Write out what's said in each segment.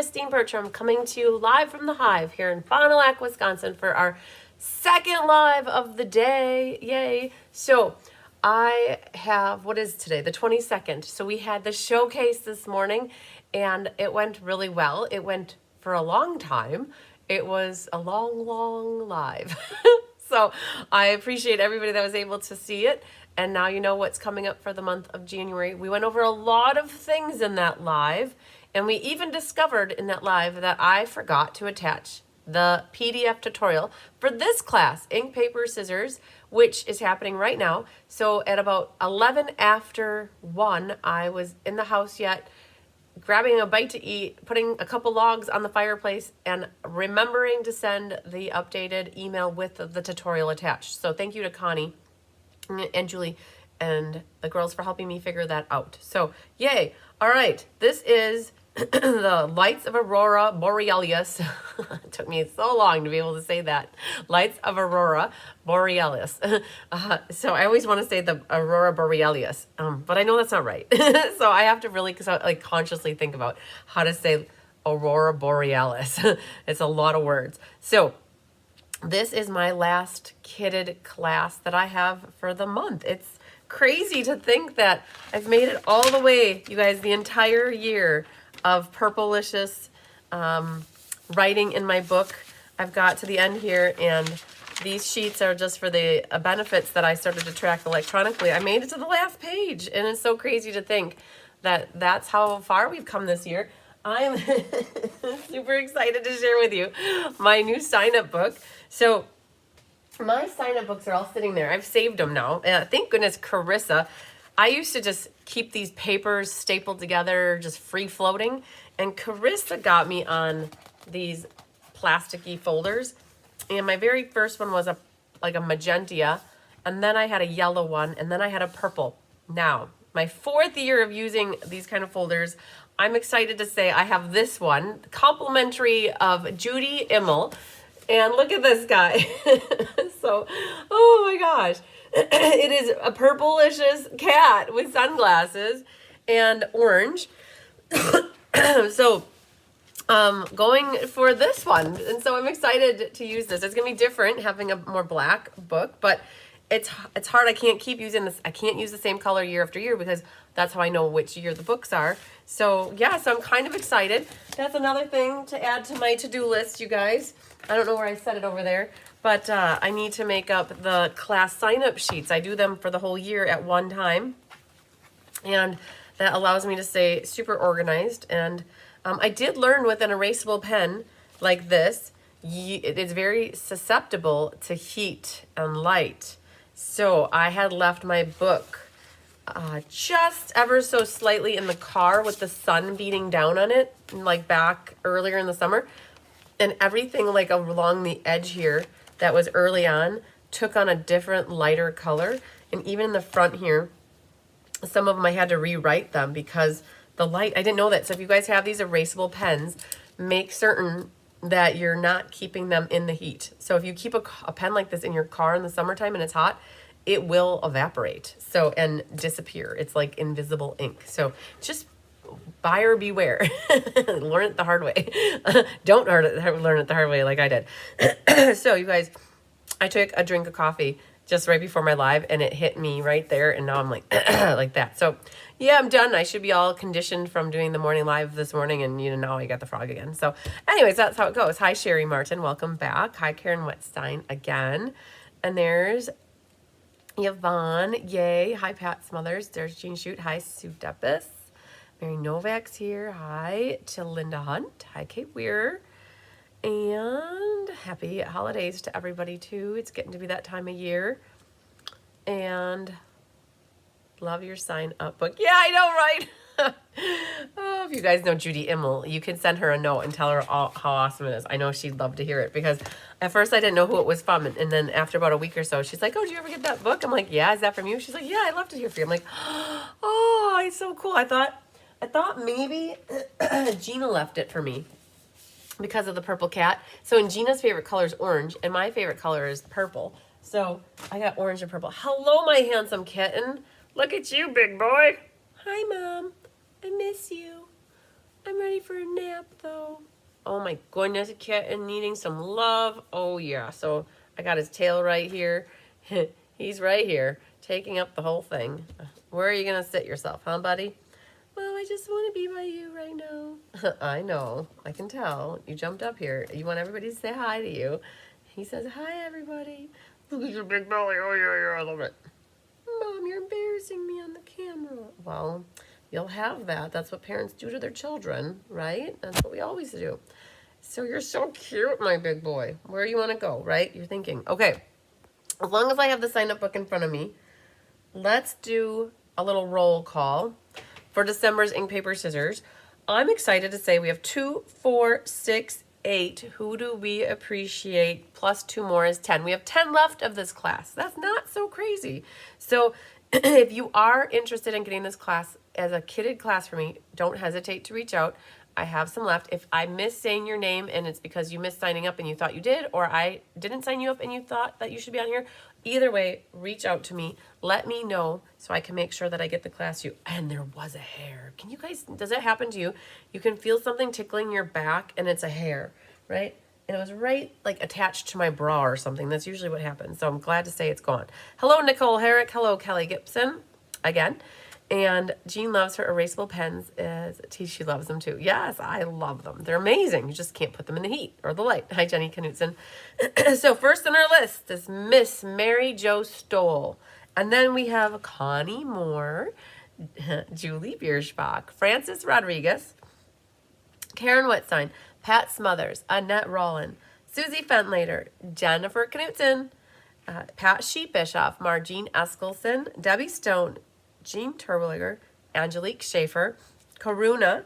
Christine Bertram, coming to you live from the Hive here in Fond du Lac, Wisconsin for our second live of the day. Yay. So I have, what is today? The 22nd. So we had the showcase this morning and it went really well. It went for a long time. It was a long, long live. So I appreciate everybody that was able to see it. And now you know what's coming up for the month of January. We went over a lot of things in that live. And we even discovered in that live that I forgot to attach the PDF tutorial for this class, Ink, Paper, Scissors, which is happening right now. So at about 11 after 1, I was in the house yet, grabbing a bite to eat, putting a couple logs on the fireplace, and remembering to send the updated email with the tutorial attached. So thank you to Connie and Julie and the girls for helping me figure that out. So yay. All right. This is the Lights of Aurora Borealis. It took me so long to be able to say that. Lights of Aurora Borealis. So I always want to say the Aurora Borealis, but I know that's not right. So I have to really consciously think about how to say Aurora Borealis. It's a lot of words. So this is my last kitted class that I have for the month. It's crazy to think that I've made it all the way, you guys, the entire year of Purplicious writing in my book. I've got to the end here, and these sheets are just for the benefits that I started to track electronically. I made it to the last page, and it's so crazy to think that that's how far we've come this year. I'm super excited to share with you my new sign-up book. So my sign-up books are all sitting there. I've saved them now. Thank goodness Carissa. I used to just keep these papers stapled together, just free-floating. And Carissa got me on these plasticky folders. And my very first one was like a magenta. And then I had a yellow one. And then I had a purple. Now, my 4th year of using these kind of folders, I'm excited to say I have this one, complimentary of Judy Immel. And look at this guy. So, oh my gosh. It is a purplicious cat with sunglasses and orange. So, going for this one. And so I'm excited to use this. It's going to be different having a more black book, but it's hard. I can't keep using this. I can't use the same color year after year because that's how I know which year the books are. So yeah, so I'm kind of excited. That's another thing to add to my to-do list, you guys. I don't know where I set it over there, but I need to make up the class sign-up sheets. I do them for the whole year at one time, and that allows me to stay super organized. And I did learn with an erasable pen like this, it is very susceptible to heat and light. So I had left my book just ever so slightly in the car with the sun beating down on it, like back earlier in the summer. And everything like along the edge here that was early on took on a different lighter color. And even in the front here, some of them I had to rewrite them because the light, I didn't know that. So if you guys have these erasable pens, make certain that you're not keeping them in the heat. So if you keep a pen like this in your car in the summertime and it's hot, it will evaporate and disappear. It's like invisible ink. So just buyer beware. Learn it the hard way. Don't learn it the hard way like I did. So you guys, I took a drink of coffee just right before my live and it hit me right there. And now I'm like, like that. So yeah, I'm done. I should be all conditioned from doing the morning live this morning. And now I got the frog again. So anyways, that's how it goes. Hi, Sherry Martin. Welcome back. Hi, Karen Wetstein again. And there's Yvonne. Yay. Hi, Pat Smothers. There's Jean Shoot. Hi, Sue Deppis. Mary Novak's here. Hi to Linda Hunt. Hi, Kate Weir. And happy holidays to everybody, too. It's getting to be that time of year. And love your sign-up book. Yeah, I know, right? Oh, if you guys know Judy Immel, you can send her a note and tell her how awesome it is. I know she'd love to hear it because at first I didn't know who it was from. And then after about a week or so, she's like, oh, did you ever get that book? I'm like, yeah, is that from you? She's like, yeah, I'd love to hear from you. I'm like, oh, it's so cool. I thought maybe Gina left it for me because of the purple cat. So and Gina's favorite color is orange and my favorite color is purple. So I got orange and purple. Hello, my handsome kitten. Look at you, big boy. Hi, Mom. I miss you. I'm ready for a nap though. Oh my goodness, a kitten needing some love. Oh yeah, so I got his tail right here. He's right here, taking up the whole thing. Where are you gonna sit yourself, huh, buddy? Well, I just want to be by you right now. I know, I can tell. You jumped up here. You want everybody to say hi to you. He says, hi, everybody. Look at your big belly. Oh, yeah, I love it. Mom, you're embarrassing me on the camera. Well, you'll have that. That's what parents do to their children, right? That's what we always do. So you're so cute, my big boy. Where you want to go, right? You're thinking, okay, as long as I have the sign-up book in front of me, let's do a little roll call for December's ink, paper, scissors. I'm excited to say we have 2, 4, 6, 8. Who do we appreciate? Plus 2 more is 10. We have 10 left of this class. That's not so crazy. So if you are interested in getting this class as a kitted class for me, don't hesitate to reach out. I have some left. If I miss saying your name and it's because you missed signing up and you thought you did, or I didn't sign you up and you thought that you should be on here, either way, reach out to me. Let me know so I can make sure that I get the class you. And there was a hair. Can you guys, does it happen to you? You can feel something tickling your back and it's a hair, right? And it was right like attached to my bra or something. That's usually what happens. So I'm glad to say it's gone. Hello, Nicole Herrick. Hello, Kelly Gibson. Again. And Jean loves her erasable pens. She loves them too. Yes, I love them. They're amazing. You just can't put them in the heat or the light. Hi, Jenny Knutson. So first on our list is Miss Mary Jo Stoll. And then we have Connie Moore, Julie Bierschbach, Francis Rodriguez, Karen Whitstein, Pat Smothers, Annette Rollin, Susie Fentlater, Jennifer Knutson, Pat Sheep-Bischoff, Margene Eskelson, Debbie Stone, Jean Terwilliger, Angelique Schaefer, Karuna,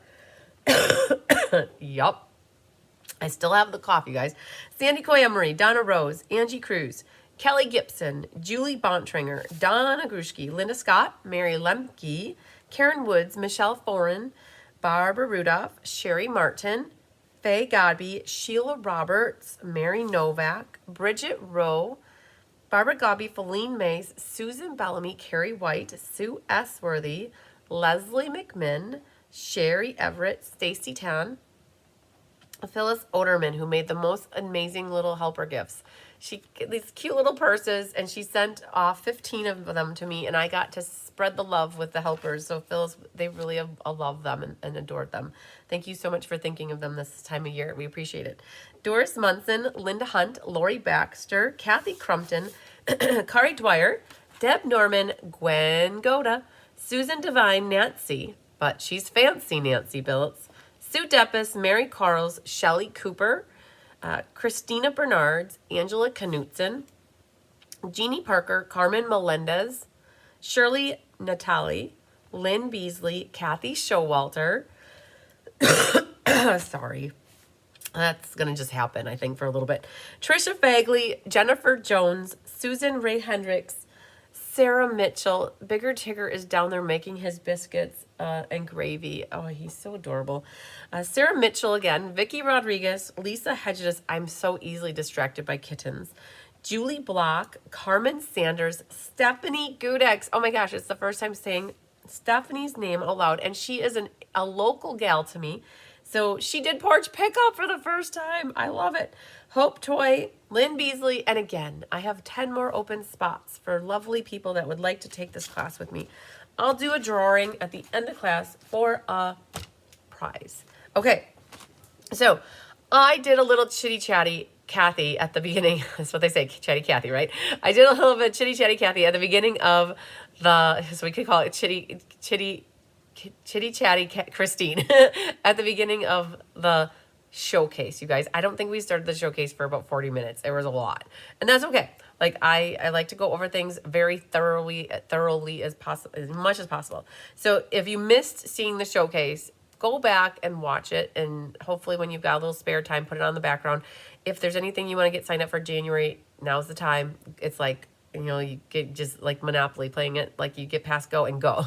yup, I still have the cough, you guys, Sandy Koyamarie, Donna Rose, Angie Cruz, Kelly Gibson, Julie Bontringer, Donna Grushke, Linda Scott, Mary Lemke, Karen Woods, Michelle Foran, Barbara Rudolph, Sherry Martin, Faye Godby, Sheila Roberts, Mary Novak, Bridget Rowe, Barbara Gobby, Feline Mays, Susan Bellamy, Carrie White, Sue S. Worthy, Leslie McMinn, Sherry Everett, Stacy Tan, Phyllis Oderman, who made the most amazing little helper gifts. These cute little purses, and she sent off 15 of them to me, and I got to spread the love with the helpers. So Phyllis, they really love them and adored them. Thank you so much for thinking of them this time of year. We appreciate it. Doris Munson, Linda Hunt, Lori Baxter, Kathy Crumpton, Kari Dwyer, Deb Norman, Gwen Goda, Susan Devine, Nancy, but she's fancy Nancy Billets, Sue Deppis, Mary Carls, Shelley Cooper, Christina Bernards, Angela Knutson, Jeannie Parker, Carmen Melendez, Shirley Natali, Lynn Beasley, Kathy Showalter. Sorry. That's going to just happen, I think, for a little bit. Trisha Fagley, Jennifer Jones, Susan Ray Hendricks, Sarah Mitchell. Bigger Tigger is down there making his biscuits and gravy. Oh, he's so adorable. Sarah Mitchell again, Vicky Rodriguez, Lisa Hedges. I'm so easily distracted by kittens. Julie Block, Carmen Sanders, Stephanie Gudex. Oh my gosh, it's the first time saying Stephanie's name aloud, and she is a local gal to me. So she did porch pickup for the first time. I love it. Hope Toy, Lynn Beasley, and again, I have 10 more open spots for lovely people that would like to take this class with me. I'll do a drawing at the end of class for a prize. Okay, so I did a little chitty chatty Kathy at the beginning. That's what they say, chatty Kathy, right? I did a little bit chitty chatty Kathy at the beginning of so we could call it chitty chatty Christine at the beginning of the showcase, you guys. I don't think we started the showcase for about 40 minutes. There was a lot, and that's okay. Like I like to go over things very thoroughly as possible, as much as possible. So if you missed seeing the showcase, go back and watch it, and hopefully when you've got a little spare time, put it on the background. If there's anything you want to get signed up for January, now's the time. It's like, you know, you get just like Monopoly playing it, like you get past go and go.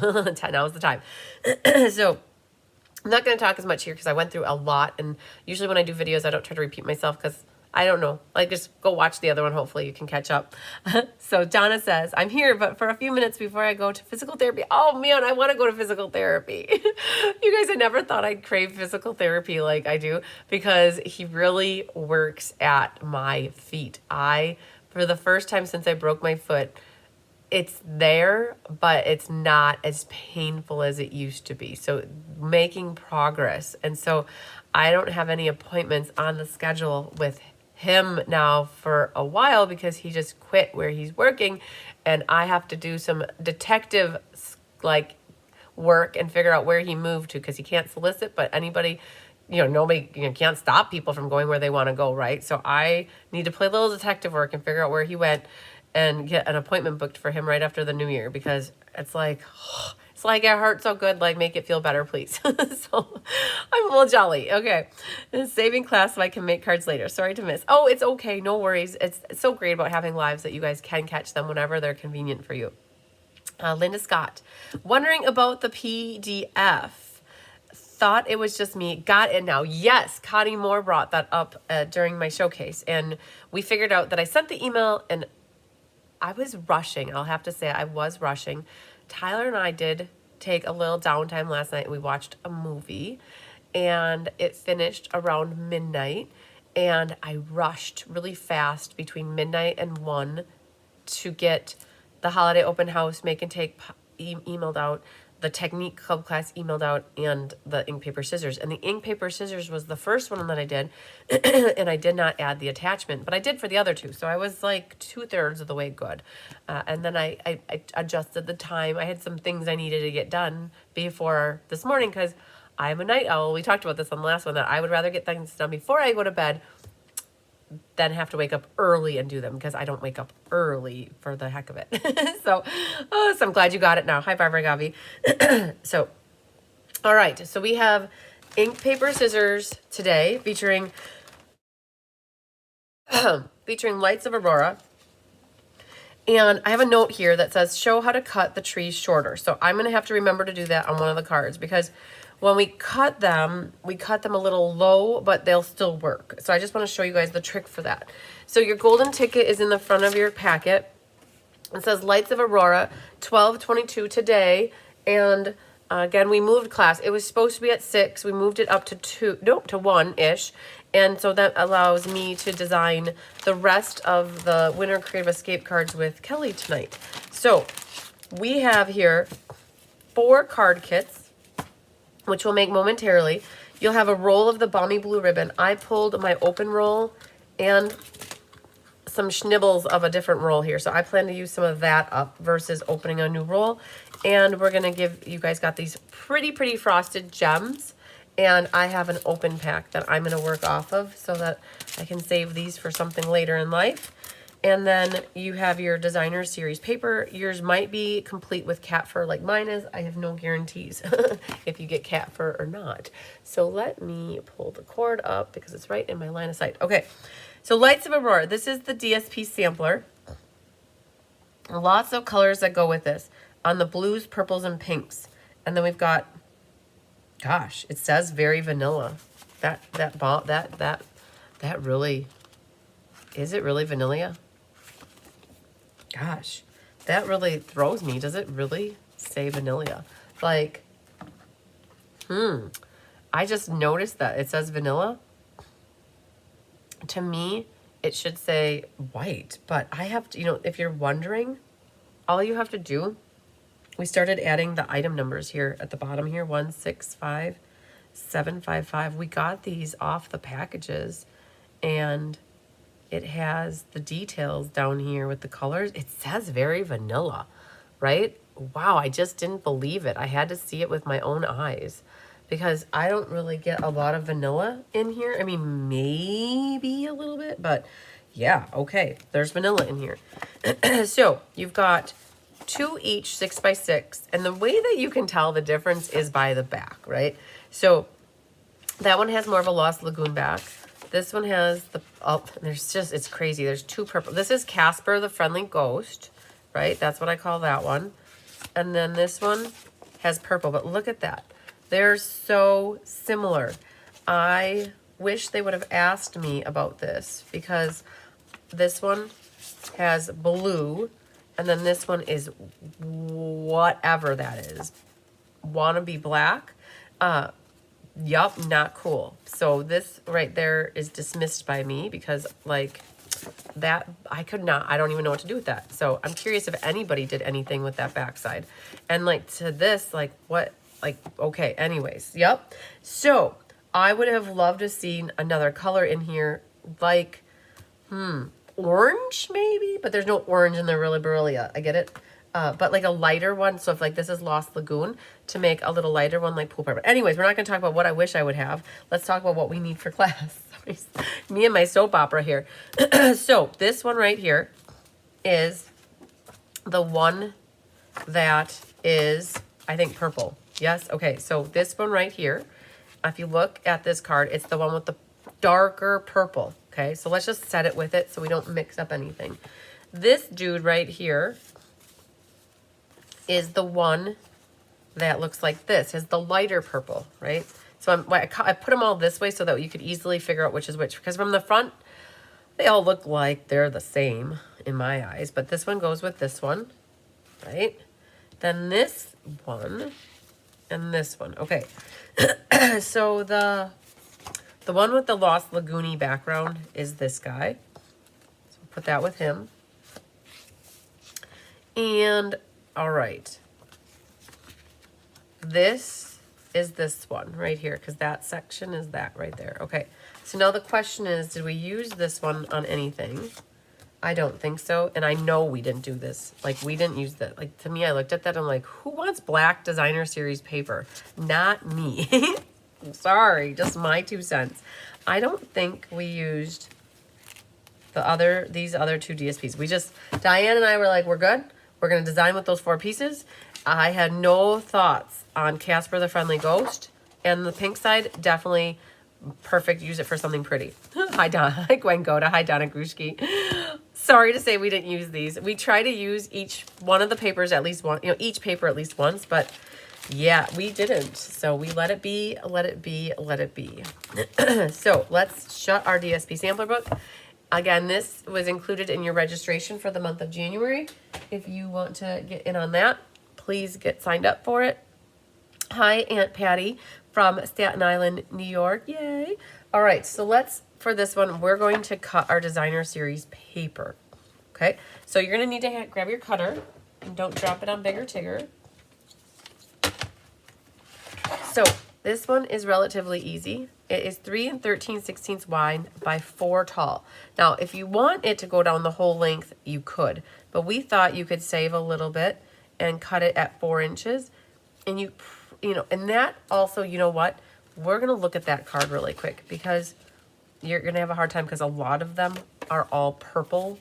Now's the time. So I'm not going to talk as much here because I went through a lot, and usually when I do videos, I don't try to repeat myself because I don't know. Like, just go watch the other one. Hopefully you can catch up. So Donna says, I'm here, but for a few minutes before I go to physical therapy. Oh man, I want to go to physical therapy. You guys, I never thought I'd crave physical therapy like I do, because he really works at my feet. For the first time since I broke my foot, it's there, but it's not as painful as it used to be. So making progress. And so I don't have any appointments on the schedule with him now for a while, because he just quit where he's working, and I have to do some detective like work and figure out where he moved to, because he can't solicit, but anybody, nobody, can't stop people from going where they want to go, right? So I need to play a little detective work and figure out where he went and get an appointment booked for him right after the new year, because it's like, it's like, it hurts so good, like, make it feel better, please. So I'm a little jolly. Okay. Saving class so I can make cards later. Sorry to miss. Oh, it's okay. No worries. It's so great about having lives that you guys can catch them whenever they're convenient for you. Linda Scott, wondering about the PDF. Thought it was just me. Got it now. Yes, Connie Moore brought that up during my showcase, and we figured out that I sent the email, and I was rushing. I'll have to say I was rushing. Tyler and I did take a little downtime last night. We watched a movie, and it finished around midnight, and I rushed really fast between midnight and 1 to get the holiday open house make and take emailed out, the Technique Club class emailed out, and the ink, paper, scissors. And the ink, paper, scissors was the first one that I did, and I did not add the attachment, but I did for the other two. So I was like 2/3 of the way good. And then I adjusted the time. I had some things I needed to get done before this morning, because I'm a night owl. We talked about this on the last one, that I would rather get things done before I go to bed than have to wake up early and do them, because I don't wake up early for the heck of it. So I'm glad you got it now. Hi, Barbara Gavi. So, all right. So we have ink, paper, scissors today, featuring Lights of Aurora. And I have a note here that says, show how to cut the trees shorter. So I'm going to have to remember to do that on one of the cards, because when we cut them a little low, but they'll still work. So I just want to show you guys the trick for that. So your golden ticket is in the front of your packet. It says Lights of Aurora, 12/22 today. And again, we moved class. It was supposed to be at 6. We moved it up to 1-ish. And so that allows me to design the rest of the Winter Creative Escape cards with Kelly tonight. So we have here 4 card kits, which we'll make momentarily. You'll have a roll of the Balmy Blue ribbon. I pulled my open roll and some schnibbles of a different roll here. So I plan to use some of that up versus opening a new roll. And we're going to you guys got these pretty frosted gems. And I have an open pack that I'm going to work off of so that I can save these for something later in life. And then you have your designer series paper. Yours might be complete with cat fur like mine is. I have no guarantees if you get cat fur or not. So let me pull the cord up because it's right in my line of sight. Okay, so Lights of Aurora. This is the DSP sampler. Lots of colors that go with this on the blues, purples, and pinks. And then we've got, gosh, it says very vanilla. That really, is it really vanilla? Gosh, that really throws me. Does it really say vanilla? Like, I just noticed that it says vanilla. To me, it should say white, but I have to, if you're wondering, all you have to do, we started adding the item numbers here at the bottom here, 165755. We got these off the packages, and it has the details down here with the colors. It says very vanilla, right? Wow, I just didn't believe it. I had to see it with my own eyes because I don't really get a lot of vanilla in here. I mean, maybe a little bit, but yeah, okay. There's vanilla in here. So you've got 2 each 6x6, and the way that you can tell the difference is by the back, right? So that one has more of a Lost Lagoon back. This one has the, it's crazy. There's 2 purple. This is Casper, the Friendly Ghost, right? That's what I call that one. And then this one has purple, but look at that. They're so similar. I wish they would have asked me about this, because this one has blue, and then this one is whatever that is. Wannabe black. Yup, not cool. So this right there is dismissed by me because like that, I don't even know what to do with that. So I'm curious if anybody did anything with that backside. And like to this, like what, like, okay, anyways, yep. So I would have loved to see another color in here, like, orange maybe, but there's no orange in the Beryllia. I get it. But like a lighter one. So if like this is Lost Lagoon, to make a little lighter one like Pool Party. But anyways, we're not going to talk about what I wish I would have. Let's talk about what we need for class. Me and my soap opera here. So this one right here is the one that is, I think, purple. Yes? Okay, so this one right here, if you look at this card, it's the one with the darker purple. Okay, so let's just set it with it so we don't mix up anything. This dude right here is the one that looks like this, is the lighter purple, right? So I put them all this way so that you could easily figure out which is which, because from the front, they all look like they're the same in my eyes, but this one goes with this one, right? Then this one and this one. Okay, so the one with the Lost Lagoon-y background is this guy. So put that with him. And all right, this is this one right here, because that section is that right there. Okay, so now the question is, did we use this one on anything? I don't think so, and I know we didn't do this. Like, we didn't use that. Like, to me, I looked at that, I'm like, who wants black designer series paper? Not me. Sorry, just my 2 cents. I don't think we used these other 2 DSPs. We just, Diane and I were like, we're good. We're going to design with those 4 pieces. I had no thoughts on Casper the Friendly Ghost. And the pink side, definitely perfect. Use it for something pretty. Hi, Gwen Goda. Hi, Donna Grushki. Sorry to say we didn't use these. We try to use each one of the papers at least one, each paper at least once, but yeah, we didn't. So we let it be, let it be, let it be. So let's shut our DSP sampler book. Again, this was included in your registration for the month of January. If you want to get in on that, please get signed up for it. Hi, Aunt Patty from Staten Island, New York. Yay. All right, so for this one, we're going to cut our designer series paper. Okay, so you're going to need to grab your cutter and don't drop it on Bigger Tigger. So this one is relatively easy. It is 3 13/16 wide by 4 tall. Now, if you want it to go down the whole length, you could, but we thought you could save a little bit and cut it at 4 inches. And and that also, you know what? We're going to look at that card really quick because you're going to have a hard time because a lot of them are all purple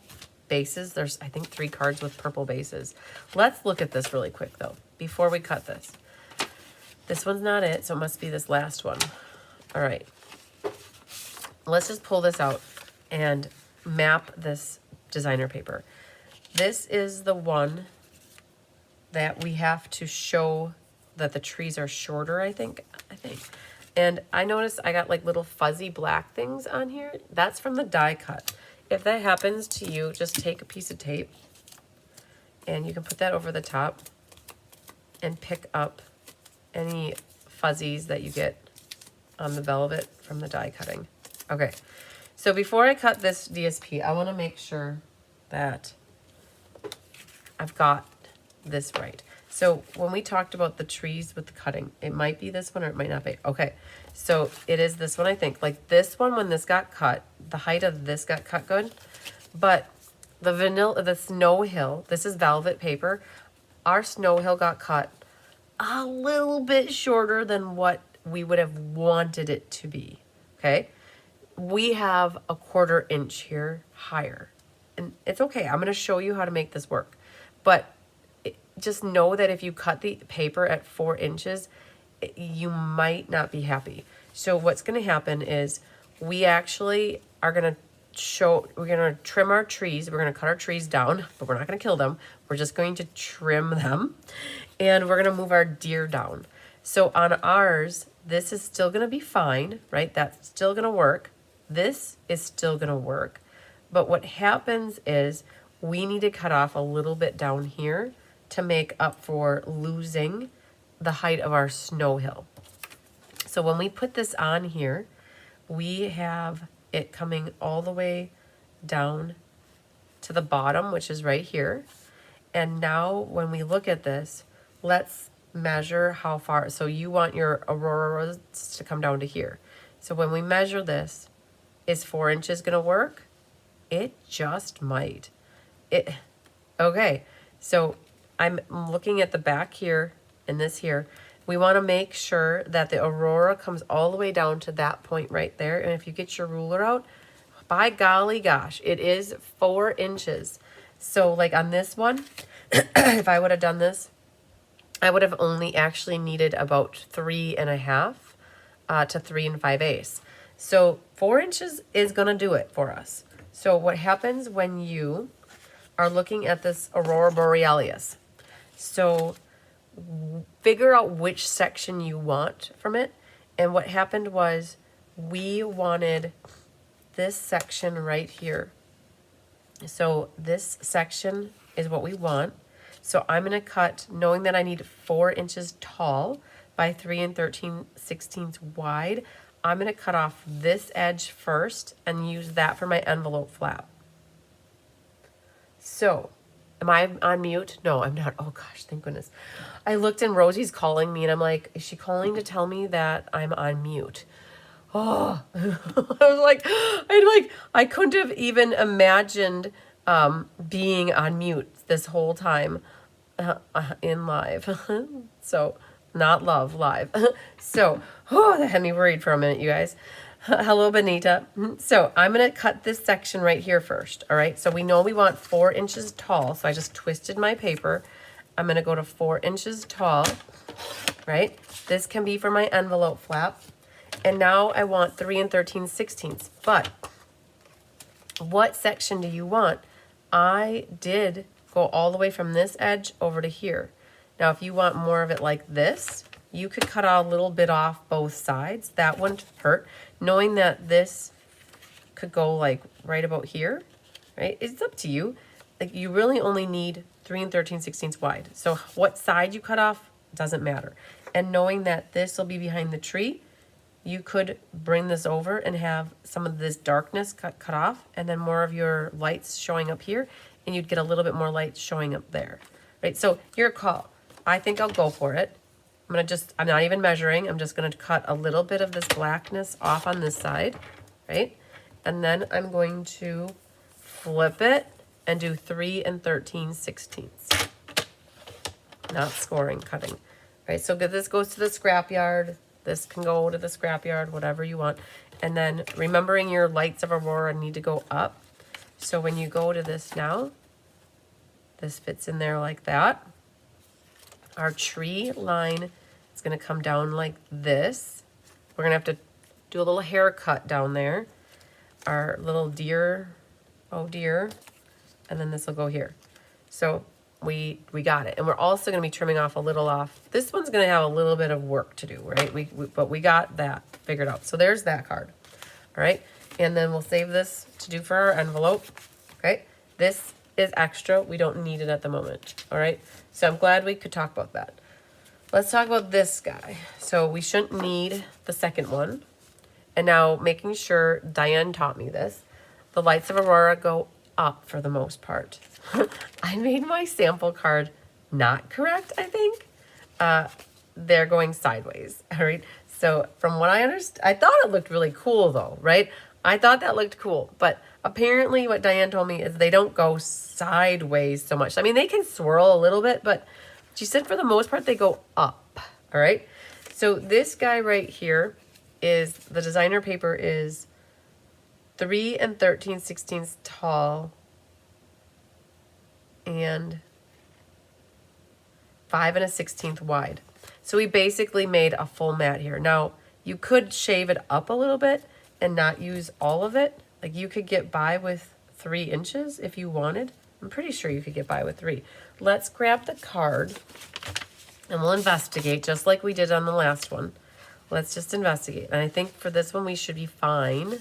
bases. There's, I think, 3 cards with purple bases. Let's look at this really quick, though, before we cut this. This one's not it, so it must be this last one. All right. Let's just pull this out and map this designer paper. This is the one that we have to show that the trees are shorter, I think. And I noticed I got like little fuzzy black things on here. That's from the die cut. If that happens to you, just take a piece of tape and you can put that over the top and pick up any fuzzies that you get on the velvet from the die cutting. Okay, so before I cut this DSP, I want to make sure that I've got this right. So when we talked about the trees with the cutting, it might be this one or it might not be. Okay, so it is this one, I think. Like this one, when this got cut, the height of this got cut good, but the Snow Hill, this is velvet paper. Our Snow Hill got cut a little bit shorter than what we would have wanted it to be, okay? We have a 1/4 inch here higher, and it's okay. I'm gonna show you how to make this work, but just know that if you cut the paper at 4 inches, you might not be happy. So what's gonna happen is we actually are gonna we're gonna trim our trees. We're gonna cut our trees down, but we're not gonna kill them. We're just going to trim them, and we're gonna move our deer down. So on ours, This is still going to be fine, right? That's still going to work. This is still going to work. But what happens is we need to cut off a little bit down here to make up for losing the height of our snow hill. So when we put this on here, we have it coming all the way down to the bottom, which is right here. And now when we look at this, let's measure how far. So you want your auroras to come down to here. So when we measure this, is 4 inches going to work? It just might. Okay, so I'm looking at the back here and this here. We want to make sure that the aurora comes all the way down to that point right there. And if you get your ruler out, by golly gosh, it is 4 inches. So like on this one, if I would have done this, I would have only actually needed about 3.5 to 3 5/8. So 4 inches is going to do it for us. So what happens when you are looking at this Aurora Borealis? So figure out which section you want from it. And what happened was we wanted this section right here. So this section is what we want. So I'm going to cut, knowing that I need 4 inches tall by 3 13/16 wide. I'm going to cut off this edge first and use that for my envelope flap. So, am I on mute? No, I'm not. Oh gosh, thank goodness. I looked and Rosie's calling me and I'm like, is she calling to tell me that I'm on mute? Oh, I couldn't have even imagined being on mute this whole time in live. So, not live. So, that had me worried for a minute, you guys. Hello, Benita. So, I'm going to cut this section right here first, all right? So, we know we want 4 inches tall, so I just twisted my paper. I'm going to go to 4 inches tall, right? This can be for my envelope flap. And now I want 3 13/16. But what section do you want? I did go all the way from this edge over to here. Now, if you want more of it like this, you could cut a little bit off both sides. That wouldn't hurt. Knowing that this could go like right about here, right? It's up to you. Like you really only need 3 13/16 wide. So what side you cut off doesn't matter. And knowing that this will be behind the tree, you could bring this over and have some of this darkness cut off and then more of your lights showing up here, and you'd get a little bit more light showing up there, right? So your call. I think I'll go for it. I'm not even measuring. I'm just going to cut a little bit of this blackness off on this side, right? And then I'm going to flip it and do 3 13/16. Not scoring, cutting, right? So this goes to the scrapyard. This can go to the scrapyard, whatever you want. And then remembering your Lights of Aurora need to go up. So when you go to this now, this fits in there like that. Our tree line is going to come down like this. We're going to have to do a little haircut down there. Our little deer, oh dear, and then this will go here. So we got it. And we're also going to be trimming off a little off. This one's going to have a little bit of work to do, right? But we got that figured out. So there's that card. All right. And then we'll save this to do for our envelope. Okay. This is extra. We don't need it at the moment. All right. So I'm glad we could talk about that. Let's talk about this guy. So we shouldn't need the second one. And now making sure, Diane taught me this, the Lights of Aurora go up for the most part. I made my sample card not correct, I think. They're going sideways, all right? So from what I understand, I thought it looked really cool though, right? I thought that looked cool, but apparently what Diane told me is they don't go sideways so much. I mean, they can swirl a little bit, but she said for the most part, they go up, all right? So this guy right here is, the designer paper is 3 13/16 tall and 5 1/16 wide. So we basically made a full mat here. Now, you could shave it up a little bit and not use all of it. Like you could get by with 3 inches if you wanted. I'm pretty sure you could get by with 3. Let's grab the card and we'll investigate just like we did on the last one. Let's just investigate. And I think for this one we should be fine.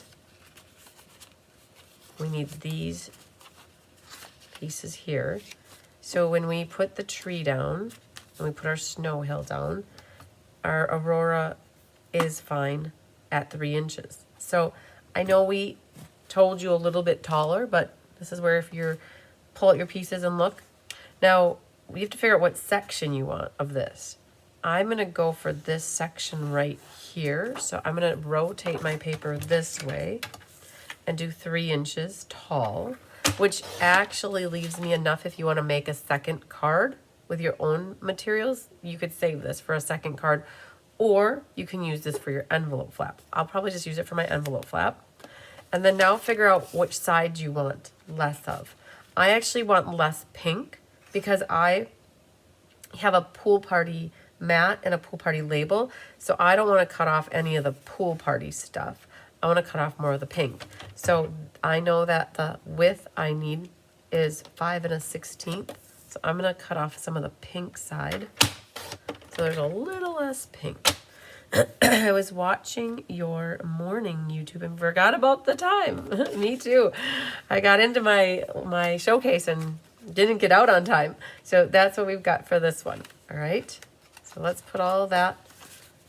We need these pieces here. So when we put the tree down, and we put our snow hill down, our Aurora is fine at 3 inches. So I know we told you a little bit taller, but this is where if you're pull out your pieces and look. Now, we have to figure out what section you want of this. I'm going to go for this section right here. So I'm going to rotate my paper this way and do 3 inches tall, which actually leaves me enough if you want to make a second card with your own materials. You could save this for a second card, or you can use this for your envelope flap. I'll probably just use it for my envelope flap. And then now figure out which side you want less of. I actually want less pink because I have a pool party mat and a pool party label. So I don't want to cut off any of the pool party stuff. I want to cut off more of the pink. So I know that the width I need is 5 1/16. So I'm going to cut off some of the pink side. So there's a little less pink. I was watching your morning YouTube and forgot about the time. Me too. I got into my showcase and didn't get out on time. So that's what we've got for this one. All right. So let's put all of that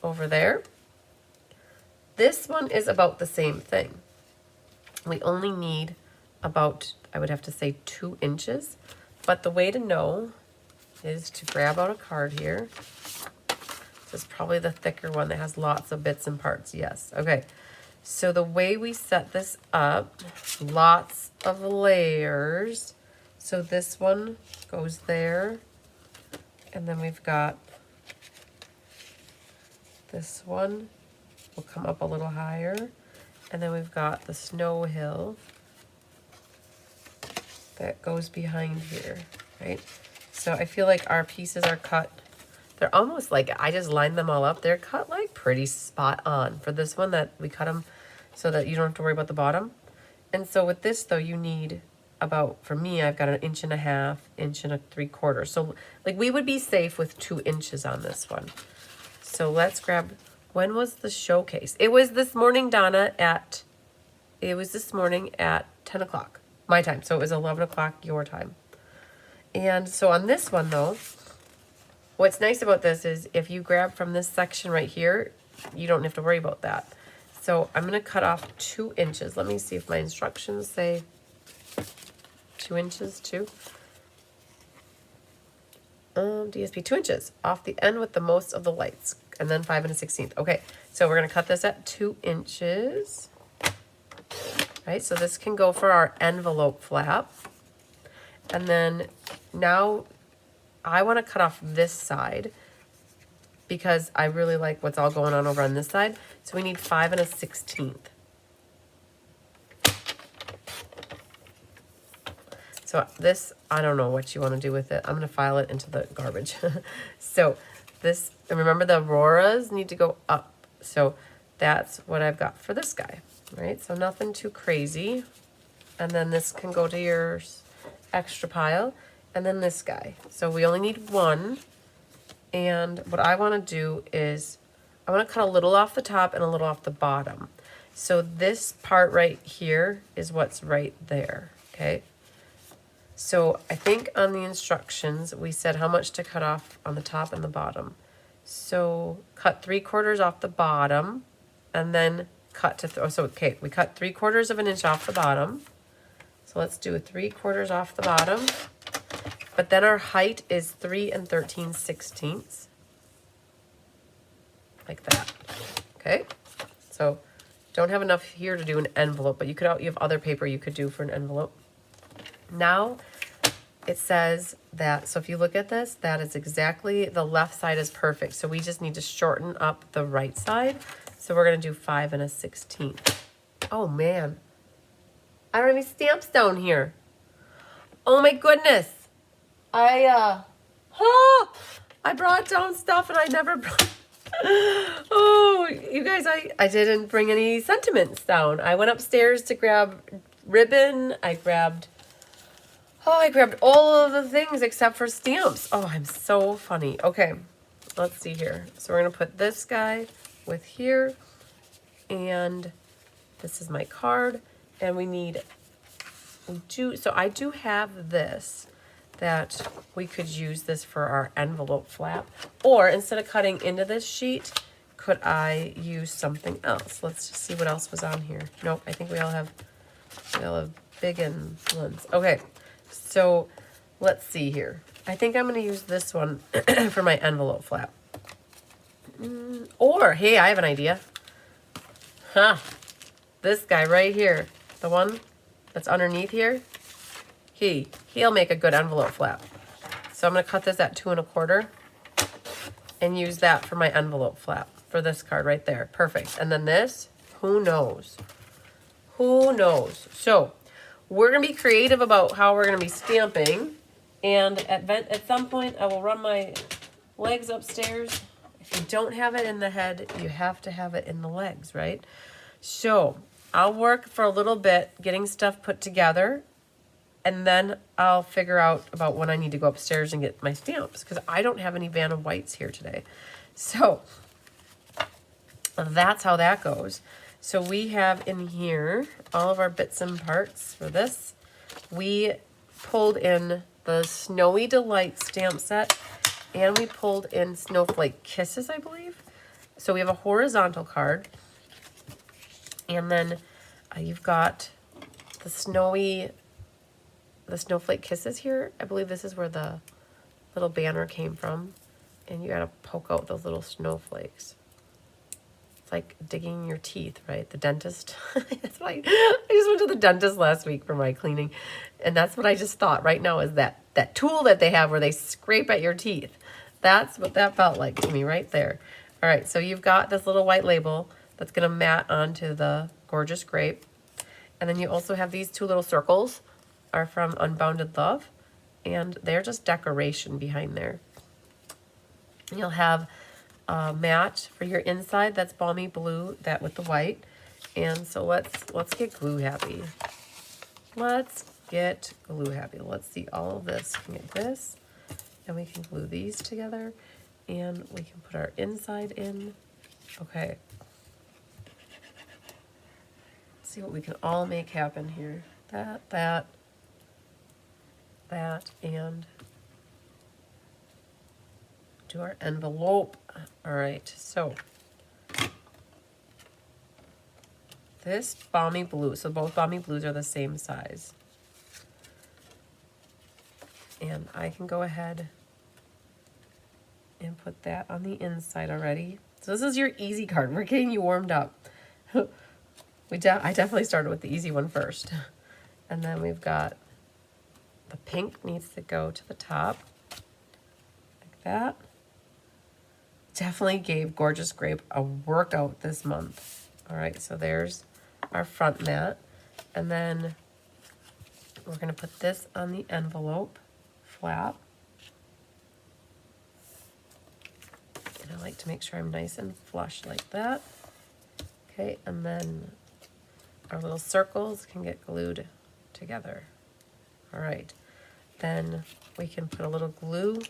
over there. This one is about the same thing. We only need about, I would have to say, 2 inches. But the way to know is to grab out a card here. This is probably the thicker one that has lots of bits and parts. Yes. Okay. So the way we set this up, lots of layers. So this one goes there. And then we've got this one will come up a little higher. And then we've got the snow hill that goes behind here, right? So I feel like our pieces are cut. They're almost like, I just lined them all up. They're cut like pretty spot on for this one, that we cut them so that you don't have to worry about the bottom. And so with this though, you need about, for me, I've got 1.5 inches, 1 3/4 inches. So like we would be safe with 2 inches on this one. So let's grab, when was the showcase? It was this morning, Donna, it was this morning at 10 o'clock, my time. So it was 11 o'clock your time. And so on this one though, what's nice about this is if you grab from this section right here, you don't have to worry about that. So I'm going to cut off 2 inches. Let me see if my instructions say 2 inches too. DSP 2 inches off the end with the most of the lights, and then 5 1/16. Okay, so we're going to cut this at 2 inches. Right, so this can go for our envelope flap. And then now I want to cut off this side because I really like what's all going on over on this side. So we need 5 1/16. So this, I don't know what you want to do with it. I'm going to file it into the garbage. So this, and remember the Auroras need to go up. So that's what I've got for this guy, right? So nothing too crazy. And then this can go to your extra pile. And then this guy. So we only need 1. And what I want to do is I want to cut a little off the top and a little off the bottom. So this part right here is what's right there. Okay. So I think on the instructions, we said how much to cut off on the top and the bottom. So cut 3/4 off the bottom and then cut to, so okay, we cut 3/4 of an inch off the bottom. So let's do a 3/4 off the bottom. But then our height is 3 13/16. Like that. Okay. So don't have enough here to do an envelope, but you have other paper you could do for an envelope. Now it says that, so if you look at this, that is exactly, the left side is perfect. So we just need to shorten up the right side. So we're going to do 5 1/16. Oh man. I don't have any stamps down here. Oh my goodness. I brought down stuff and I never brought, oh, you guys, I didn't bring any sentiments down. I went upstairs to grab ribbon. I grabbed all of the things except for stamps. Oh, I'm so funny. Okay, let's see here. So we're going to put this guy with here. And this is my card. And we need, so I do have this, that we could use this for our envelope flap. Or instead of cutting into this sheet, could I use something else? Let's just see what else was on here. Nope, I think we all have big ones. Okay, so let's see here. I think I'm gonna use this one for my envelope flap. Or, hey, I have an idea. This guy right here, the one that's underneath here, he'll make a good envelope flap. So I'm gonna cut this at 2 1/4 and use that for my envelope flap for this card right there. Perfect. And then this, who knows? Who knows? So we're gonna be creative about how we're gonna be stamping. And at some point, I will run my legs upstairs. If you don't have it in the head, you have to have it in the legs, right? So I'll work for a little bit getting stuff put together, and then I'll figure out about when I need to go upstairs and get my stamps, because I don't have any Vanna Whites here today. So that's how that goes. So we have in here all of our bits and parts for this. We pulled in the Snowy Delight stamp set, and we pulled in Snowflake Kisses, I believe. So we have a horizontal card, and then you've got the Snowflake Kisses here. I believe this is where the little banner came from, and you gotta poke out those little snowflakes. It's like digging your teeth, right? The dentist. That's why I just went to the dentist last week for my cleaning, and that's what I just thought right now is that tool that they have where they scrape at your teeth. That's what that felt like to me right there. All right, so you've got this little white label that's gonna mat onto the gorgeous grape, and then you also have these 2 little circles are from Unbounded Love, and they're just decoration behind there. You'll have a mat for your inside that's balmy blue, that with the white. And so let's get glue happy. Let's get glue happy. Let's see all of this. We can get this, and we can glue these together, and we can put our inside in. Okay. Let's see what we can all make happen here. That, and do our envelope. All right, so this balmy blue, so both balmy blues are the same size. And I can go ahead and put that on the inside already. So this is your easy card. We're getting you warmed up. I definitely started with the easy one first. And then we've got the pink needs to go to the top, like that. Definitely gave Gorgeous Grape a workout this month. All right, so there's our front mat. And then we're gonna put this on the envelope flap. And I like to make sure I'm nice and flush like that. Okay, and then our little circles can get glued together. All right, then we can put a little glue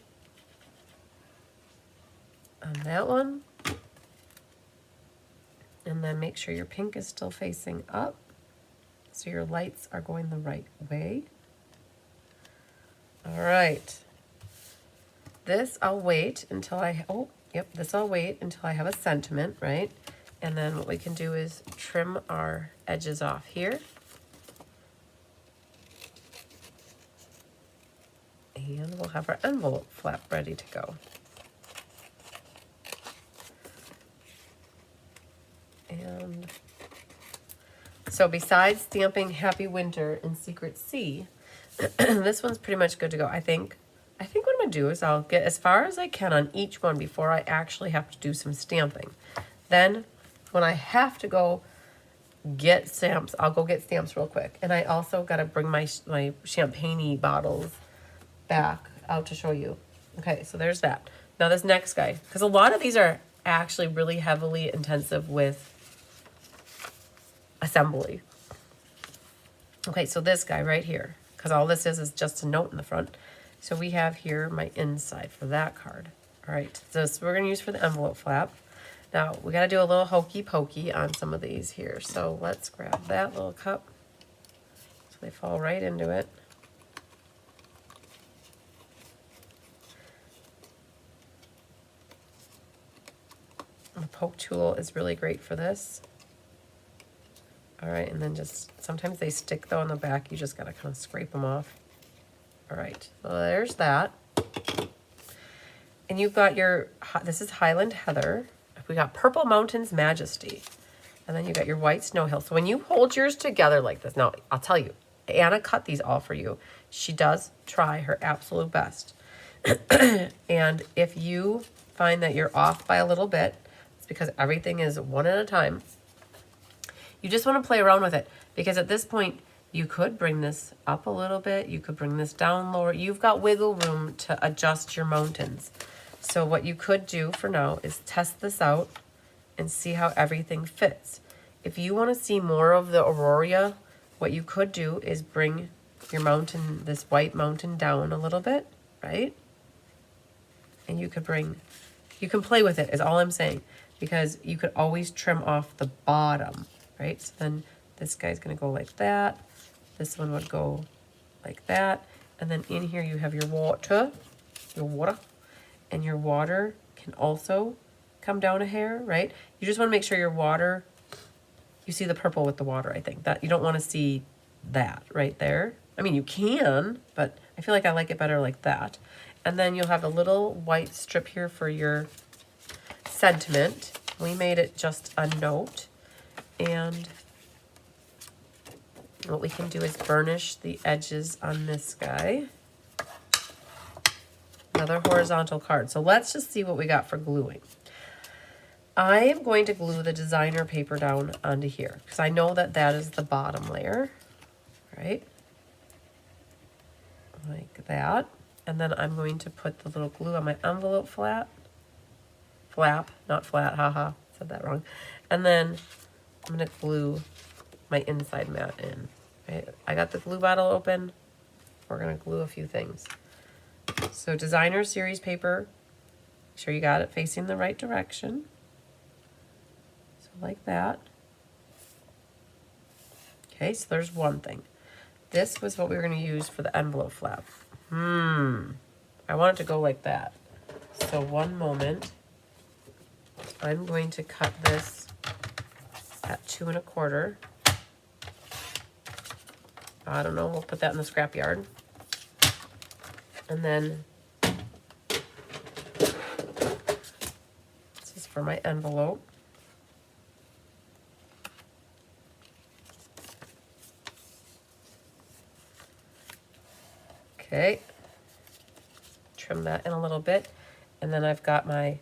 on that one. And then make sure your pink is still facing up, so your lights are going the right way. All right. This I'll wait until this I'll wait until I have a sentiment, right? And then what we can do is trim our edges off here. And we'll have our envelope flap ready to go. And so besides stamping Happy Winter and Secret Sea, this one's pretty much good to go. I think what I'm gonna do is I'll get as far as I can on each one before I actually have to do some stamping. Then when I have to go get stamps, I'll go get stamps real quick. And I also gotta bring my champagne bottles back out to show you. Okay, so there's that. Now this next guy, because a lot of these are actually really heavily intensive with assembly. Okay, so this guy right here, because all this is just a note in the front. So we have here my inside for that card. All right, so this we're gonna use for the envelope flap. Now, we got to do a little hokey pokey on some of these here. So let's grab that little cup so they fall right into it. The poke tool is really great for this. All right, and then just, sometimes they stick though on the back. You just got to kind of scrape them off. All right, so there's that. And you've got your, this is Highland Heather. We got Purple Mountains Majesty. And then you got your White Snow Hill. So when you hold yours together like this, now I'll tell you, Anna cut these all for you. She does try her absolute best. And if you find that you're off by a little bit, it's because everything is one at a time. You just want to play around with it, because at this point, you could bring this up a little bit. You could bring this down lower. You've got wiggle room to adjust your mountains. So what you could do for now is test this out and see how everything fits. If you want to see more of the Aurora, what you could do is bring your mountain, this white mountain, down a little bit, right? And you could you can play with it is all I'm saying, because you could always trim off the bottom, right? So then this guy's going to go like that. This one would go like that. And then in here you have your water, and your water can also come down a hair, right? You just want to make sure your water, you see the purple with the water, I think. That you don't want to see that right there. I mean, you can, but I feel like I like it better like that. And then you'll have a little white strip here for your sentiment. We made it just a note. And what we can do is burnish the edges on this guy. Another horizontal card. So let's just see what we got for gluing. I am going to glue the designer paper down onto here, because I know that that is the bottom layer, right? Like that. And then I'm going to put the little glue on my envelope flap, not flat, haha, said that wrong. And then I'm going to glue my inside mat in. Right? I got the glue bottle open. We're going to glue a few things. So designer series paper, make sure you got it facing the right direction. So like that. Okay, so there's one thing. This was what we were going to use for the envelope flap. I want it to go like that. So one moment. I'm going to cut this at 2 1/4. I don't know, we'll put that in the scrapyard. And then this is for my envelope. Okay, trim that in a little bit. And then I've got my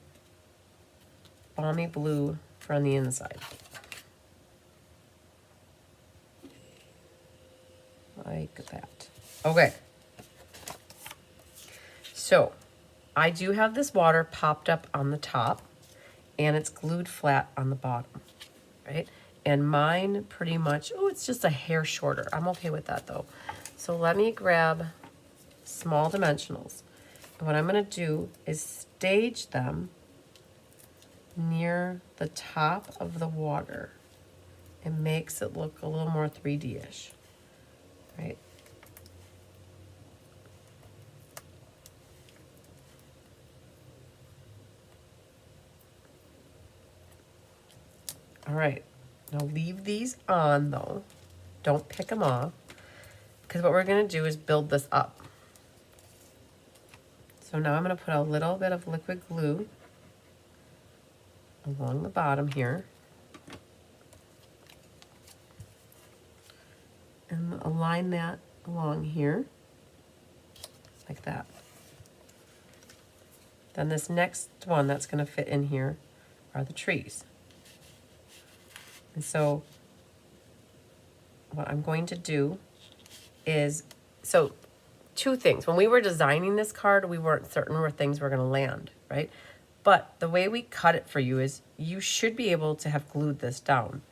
balmy blue for on the inside. Like that. Okay. So I do have this water popped up on the top, and it's glued flat on the bottom, right? And mine pretty much, oh, it's just a hair shorter. I'm okay with that though. So let me grab small dimensionals. And what I'm going to do is stage them near the top of the water. It makes it look a little more 3D-ish, right? All right, now leave these on though. Don't pick them off, because what we're going to do is build this up. So now I'm going to put a little bit of liquid glue along the bottom here. And align that along here, like that. Then this next one that's going to fit in here are the trees. And so what I'm going to do is, so two things. When we were designing this card, we weren't certain where things were going to land, right? But the way we cut it for you is you should be able to have glued this down.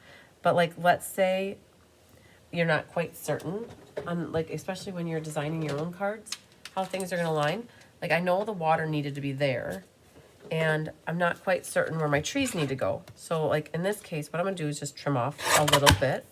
But like, let's say you're not quite certain on, like, especially when you're designing your own cards, how things are going to line. Like, I know the water needed to be there, and I'm not quite certain where my trees need to go. So like in this case, what I'm gonna do is just trim off a little bit,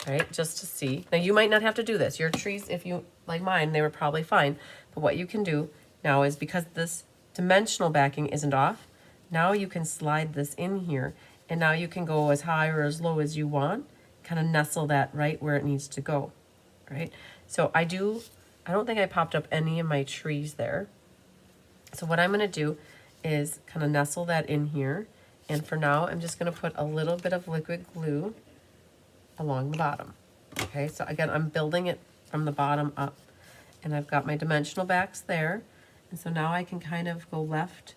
right? Just to see. Now you might not have to do this. Your trees, if you, like mine, they were probably fine. But what you can do now is, because this dimensional backing isn't off, now you can slide this in here, and now you can go as high or as low as you want, kind of nestle that right where it needs to go, right? So I don't think I popped up any of my trees there. So what I'm gonna do is kind of nestle that in here. And for now, I'm just gonna put a little bit of liquid glue along the bottom. Okay, so again, I'm building it from the bottom up, and I've got my dimensional backs there. And so now I can kind of go left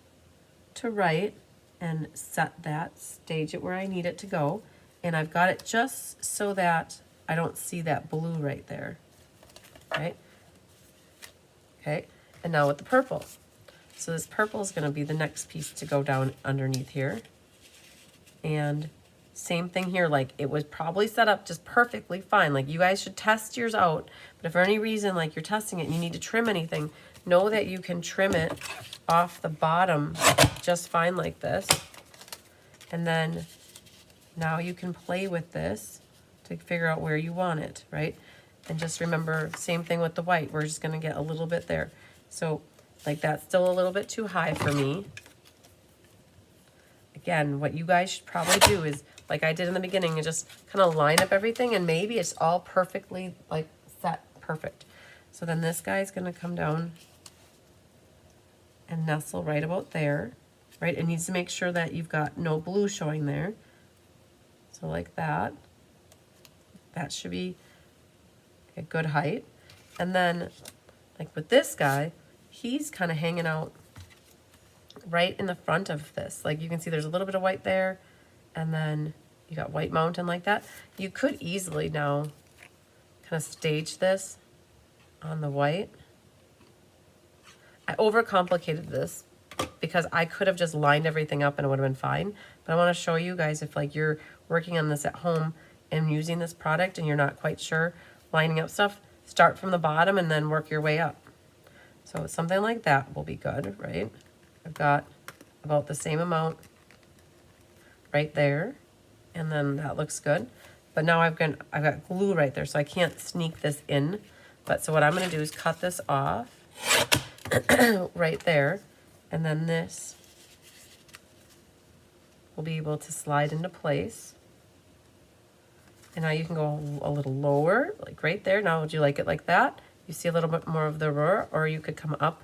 to right and set that, stage it where I need it to go. And I've got it just so that I don't see that blue right there, right? Okay, and now with the purple. So this purple is gonna be the next piece to go down underneath here. And same thing here, like it was probably set up just perfectly fine. Like you guys should test yours out, but if for any reason like you're testing it and you need to trim anything, know that you can trim it off the bottom just fine like this. And then now you can play with this to figure out where you want it, right? And just remember, same thing with the white, we're just gonna get a little bit there. So like that's still a little bit too high for me. Again, what you guys should probably do is, like I did in the beginning, and just kind of line up everything, and maybe it's all perfectly like set perfect. So then this guy's gonna come down and nestle right about there, right? It needs to make sure that you've got no blue showing there. So like that. That should be a good height. And then like with this guy, he's kind of hanging out right in the front of this. Like you can see there's a little bit of white there, and then you got White Mountain like that. You could easily now kind of stage this on the white. I overcomplicated this because I could have just lined everything up and it would have been fine. But I want to show you guys, if like you're working on this at home and using this product and you're not quite sure lining up stuff, start from the bottom and then work your way up. So something like that will be good, right? I've got about the same amount right there, and then that looks good. But now I've got glue right there, so I can't sneak this in. But so what I'm gonna do is cut this off right there, and then this will be able to slide into place. And now you can go a little lower, like right there. Now would you like it like that? You see a little bit more of the Aurora, or you could come up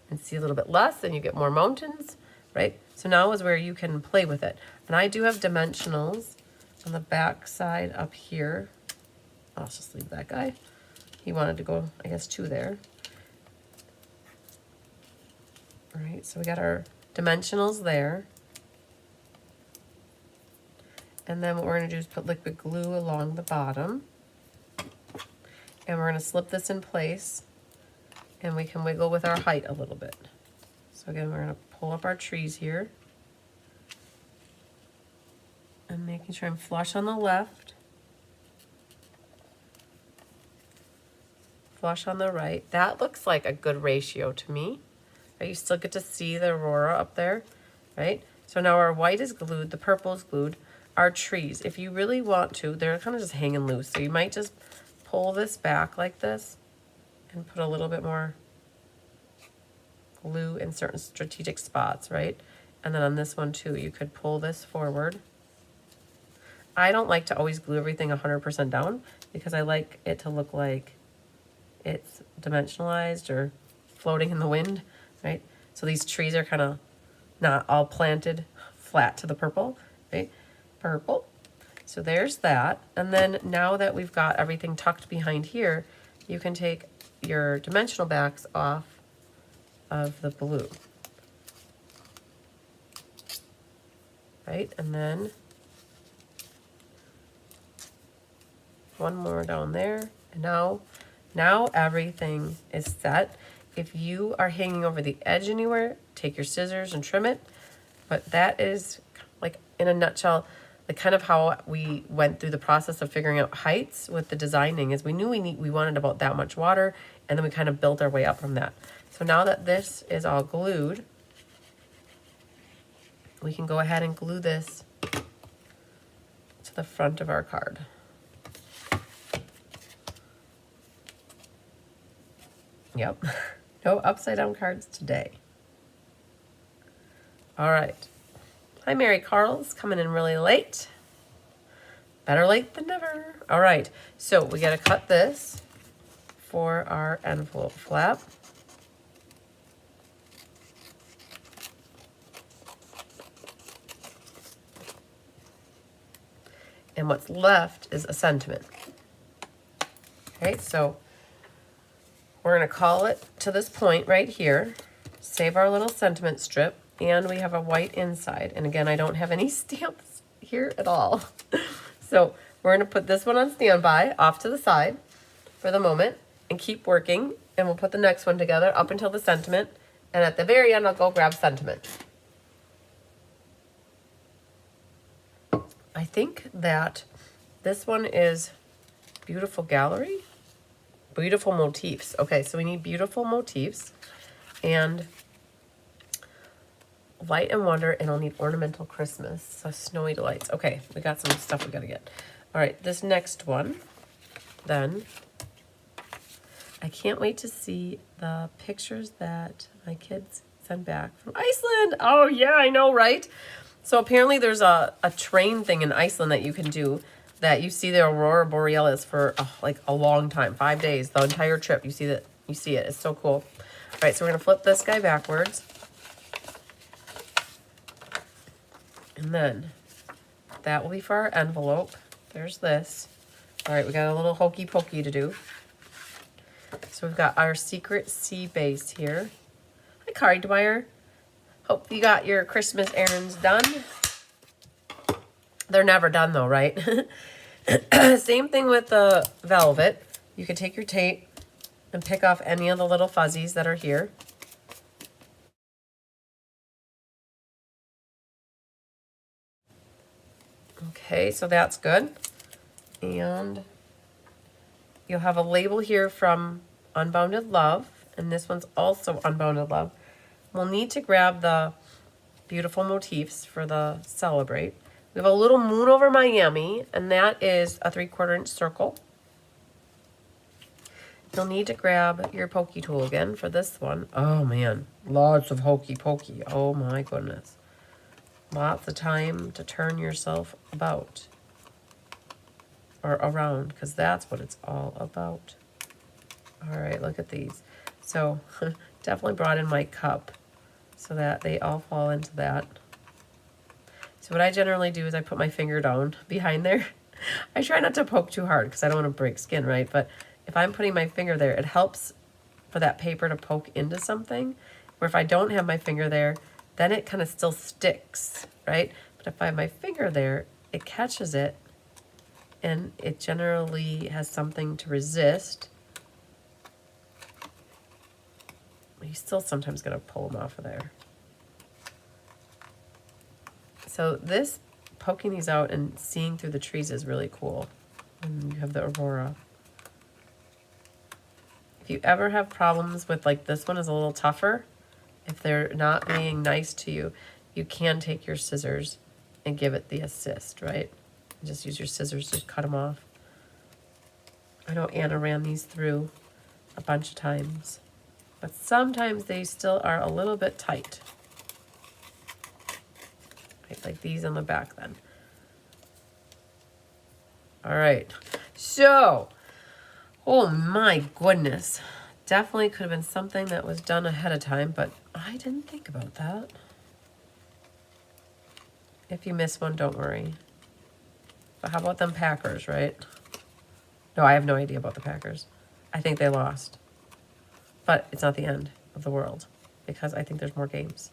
and see a little bit less, and you get more mountains, right? So now is where you can play with it. And I do have dimensionals on the back side up here. I'll just leave that guy. He wanted to go, I guess, 2 there. All right, so we got our dimensionals there. And then what we're gonna do is put liquid glue along the bottom. And we're gonna slip this in place, and we can wiggle with our height a little bit. So again, we're gonna pull up our trees here. And making sure I'm flush on the left. Flush on the right. That looks like a good ratio to me. Right? You still get to see the Aurora up there, right? So now our white is glued, the purple is glued. Our trees, if you really want to, they're kind of just hanging loose. So you might just pull this back like this and put a little bit more glue in certain strategic spots, right? And then on this one too, you could pull this forward. I don't like to always glue everything 100% down because I like it to look like it's dimensionalized or floating in the wind, right? So these trees are kind of not all planted flat to the purple, right? Purple. So there's that. And then now that we've got everything tucked behind here, you can take your dimensional backs off of the blue, right? And then one more down there. And now everything is set. If you are hanging over the edge anywhere, take your scissors and trim it. But that is, like, in a nutshell, like kind of how we went through the process of figuring out heights with the designing. Is we knew we wanted about that much water, and then we kind of built our way up from that. So now that this is all glued, we can go ahead and glue this to the front of our card. Yep, no upside down cards today. All right. Hi, Mary Carl's coming in really late. Better late than never. All right, so we got to cut this for our envelope flap. And what's left is a sentiment. Okay, so we're going to call it to this point right here, save our little sentiment strip, and we have a white inside. And again, I don't have any stamps here at all. So we're going to put this one on standby off to the side for the moment and keep working. And we'll put the next one together up until the sentiment. And at the very end, I'll go grab sentiment. I think that this one is Beautiful Gallery. Beautiful motifs. Okay, so we need beautiful motifs and Light and Wonder, and I'll need Ornamental Christmas. So Snowy Delights. Okay, we got some stuff we gotta get. All right, this next one, then, I can't wait to see the pictures that my kids sent back from Iceland. Oh yeah, I know, right? So apparently there's a train thing in Iceland that you can do that you see the Aurora Borealis for like a long time, 5 days, the entire trip. You see it. It's so cool. All right, so we're gonna flip this guy backwards. And then that will be for our envelope. There's this. All right, we got a little hokey pokey to do. So we've got our secret sea base here. Hi, Kari Dwyer. Hope you got your Christmas errands done. They're never done though, right? Same thing with the velvet. You can take your tape and pick off any of the little fuzzies that are here. Okay, so that's good. And you'll have a label here from Unbounded Love, and this one's also Unbounded Love. We'll need to grab the beautiful motifs for the Celebrate. We have a little moon over Miami, and that is a 3/4 inch circle. You'll need to grab your pokey tool again for this one. Oh man, lots of hokey pokey. Oh my goodness. Lots of time to turn yourself about or around, because that's what it's all about. All right, look at these. So definitely brought in my cup so that they all fall into that. So what I generally do is I put my finger down behind there. I try not to poke too hard because I don't want to break skin, right? But if I'm putting my finger there, it helps for that paper to poke into something. Where if I don't have my finger there, then it kind of still sticks, right? But if I have my finger there, it catches it, and it generally has something to resist. You still sometimes got to pull them off of there. So this, poking these out and seeing through the trees is really cool. And you have the Aurora. If you ever have problems with, like, this one is a little tougher, if they're not being nice to you, you can take your scissors and give it the assist, right? Just use your scissors to cut them off. I know Anna ran these through a bunch of times, but sometimes they still are a little bit tight. Right, like these on the back then. All right, so, oh my goodness. Definitely could have been something that was done ahead of time, but I didn't think about that. If you miss one, don't worry. But how about them Packers, right? No, I have no idea about the Packers. I think they lost. But it's not the end of the world, because I think there's more games.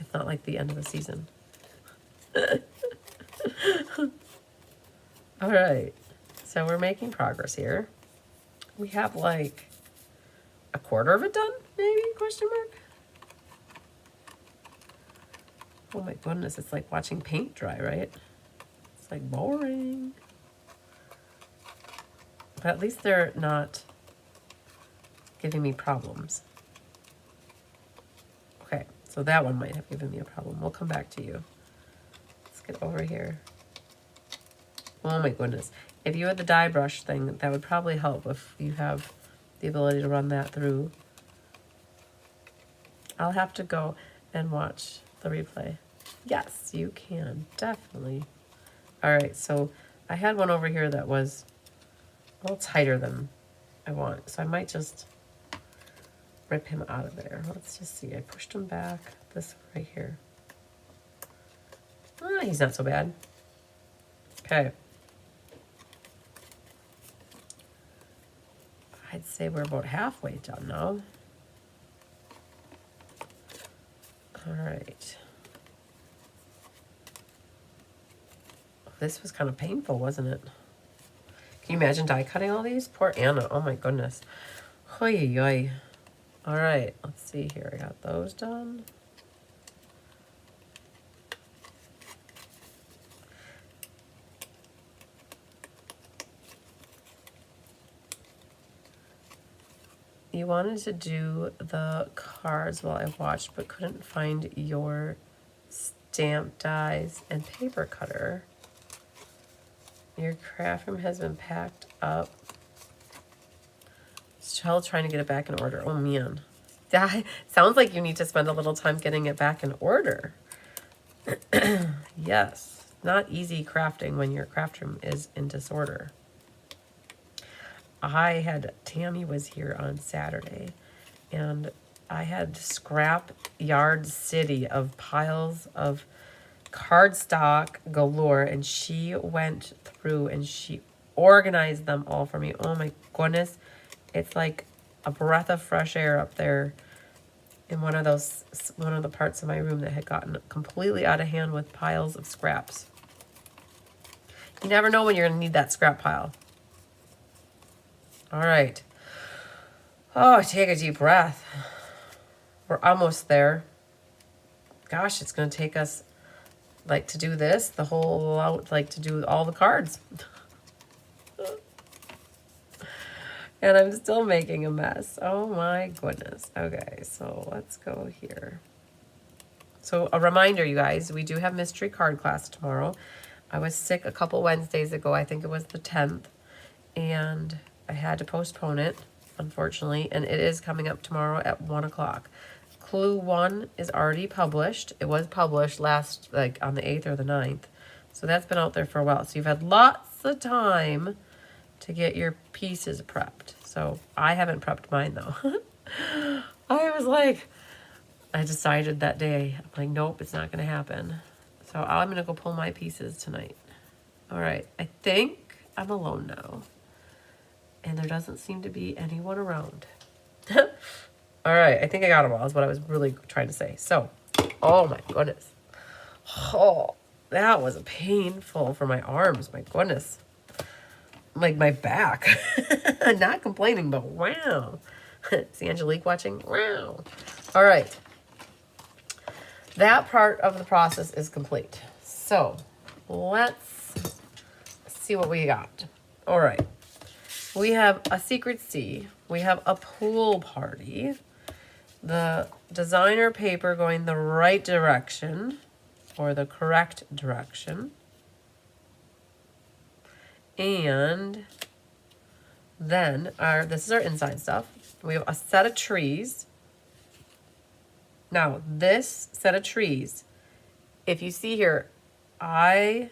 It's not like the end of the season. All right. So we're making progress here. We have like a quarter of it done, maybe, question mark? Oh my goodness, it's like watching paint dry, right? It's like boring. But at least they're not giving me problems. Okay, so that one might have given me a problem. We'll come back to you. it over here. Oh my goodness. If you had the die brush thing, that would probably help if you have the ability to run that through. I'll have to go and watch the replay. Yes, you can, definitely. All right, so I had one over here that was a little tighter than I want, so I might just rip him out of there. Let's just see. I pushed him back. This one right here. Ah, he's not so bad. Okay. I'd say we're about halfway done now. All right. This was kind of painful, wasn't it? Can you imagine die cutting all these? Poor Anna. Oh my goodness. Oy, oy. All right, let's see here. I got those done. You wanted to do the cards while I watched, but couldn't find your stamp dies and paper cutter. Your craft room has been packed up. Still trying to get it back in order. Oh man. That sounds like you need to spend a little time getting it back in order. Yes. Not easy crafting when your craft room is in disorder. Tammy was here on Saturday, and I had scrap yard city of piles of cardstock galore, and she went through and she organized them all for me. Oh my goodness. It's like a breath of fresh air up there in one of the parts of my room that had gotten completely out of hand with piles of scraps. You never know when you're going to need that scrap pile. All right. Oh, take a deep breath. We're almost there. Gosh, it's going to take us, like, to do this, the whole out, like, to do all the cards. And I'm still making a mess. Oh my goodness. Okay, so let's go here. So a reminder, you guys, we do have mystery card class tomorrow. I was sick a couple Wednesdays ago. I think it was the 10th. And I had to postpone it, unfortunately. And it is coming up tomorrow at 1 o'clock. Clue 1 is already published. It was published last, like, on the 8th or the 9th. So that's been out there for a while. So you've had lots of time to get your pieces prepped. So I haven't prepped mine, though. I was like, I decided that day, I'm like, nope, it's not going to happen. So I'm going to go pull my pieces tonight. All right, I think I'm alone now. And there doesn't seem to be anyone around. All right, I think I got them all, is what I was really trying to say. So, oh my goodness. Oh, that was painful for my arms, my goodness. Like my back. Not complaining, but wow. See Angelique watching? Wow. All right. That part of the process is complete. So let's see what we got. All right. We have a secret C. We have a pool party. The designer paper going the right direction, or the correct direction. And then this is our inside stuff. We have a set of trees. Now, this set of trees, if you see here, I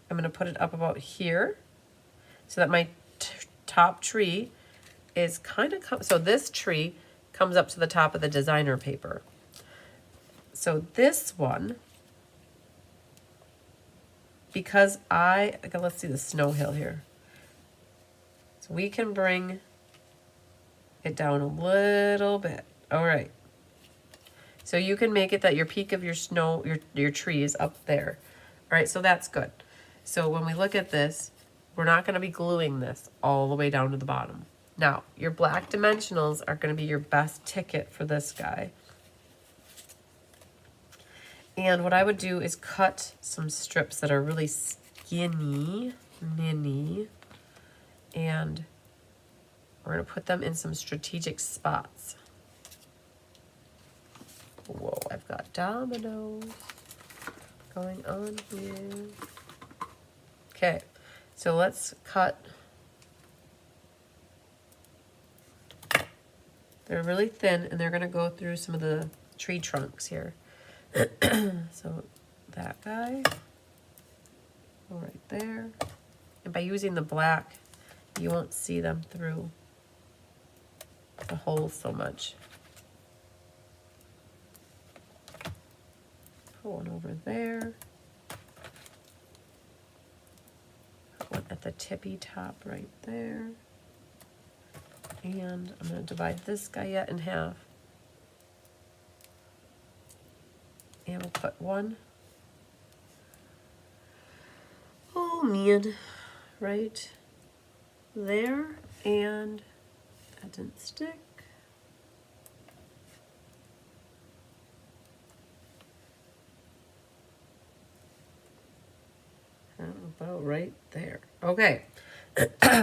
am going to put it up about here so that my top tree is kind of, so this tree comes up to the top of the designer paper. So this one, because okay, let's see the snow hill here. So we can bring it down a little bit. All right. So you can make it that your peak of your snow, your tree is up there. All right, so that's good. So when we look at this, we're not going to be gluing this all the way down to the bottom. Now, your black dimensionals are going to be your best ticket for this guy. And what I would do is cut some strips that are really skinny, mini, and we're going to put them in some strategic spots. Whoa, I've got dominoes. going on here? Okay, so let's cut. They're really thin, and they're going to go through some of the tree trunks here. So that guy, go right there. And by using the black, you won't see them through the holes so much. Put one over there. Put one at the tippy top right there. And I'm going to divide this guy yet in half. And we'll put one. Oh man, right there. And that didn't stick. About right there. Okay.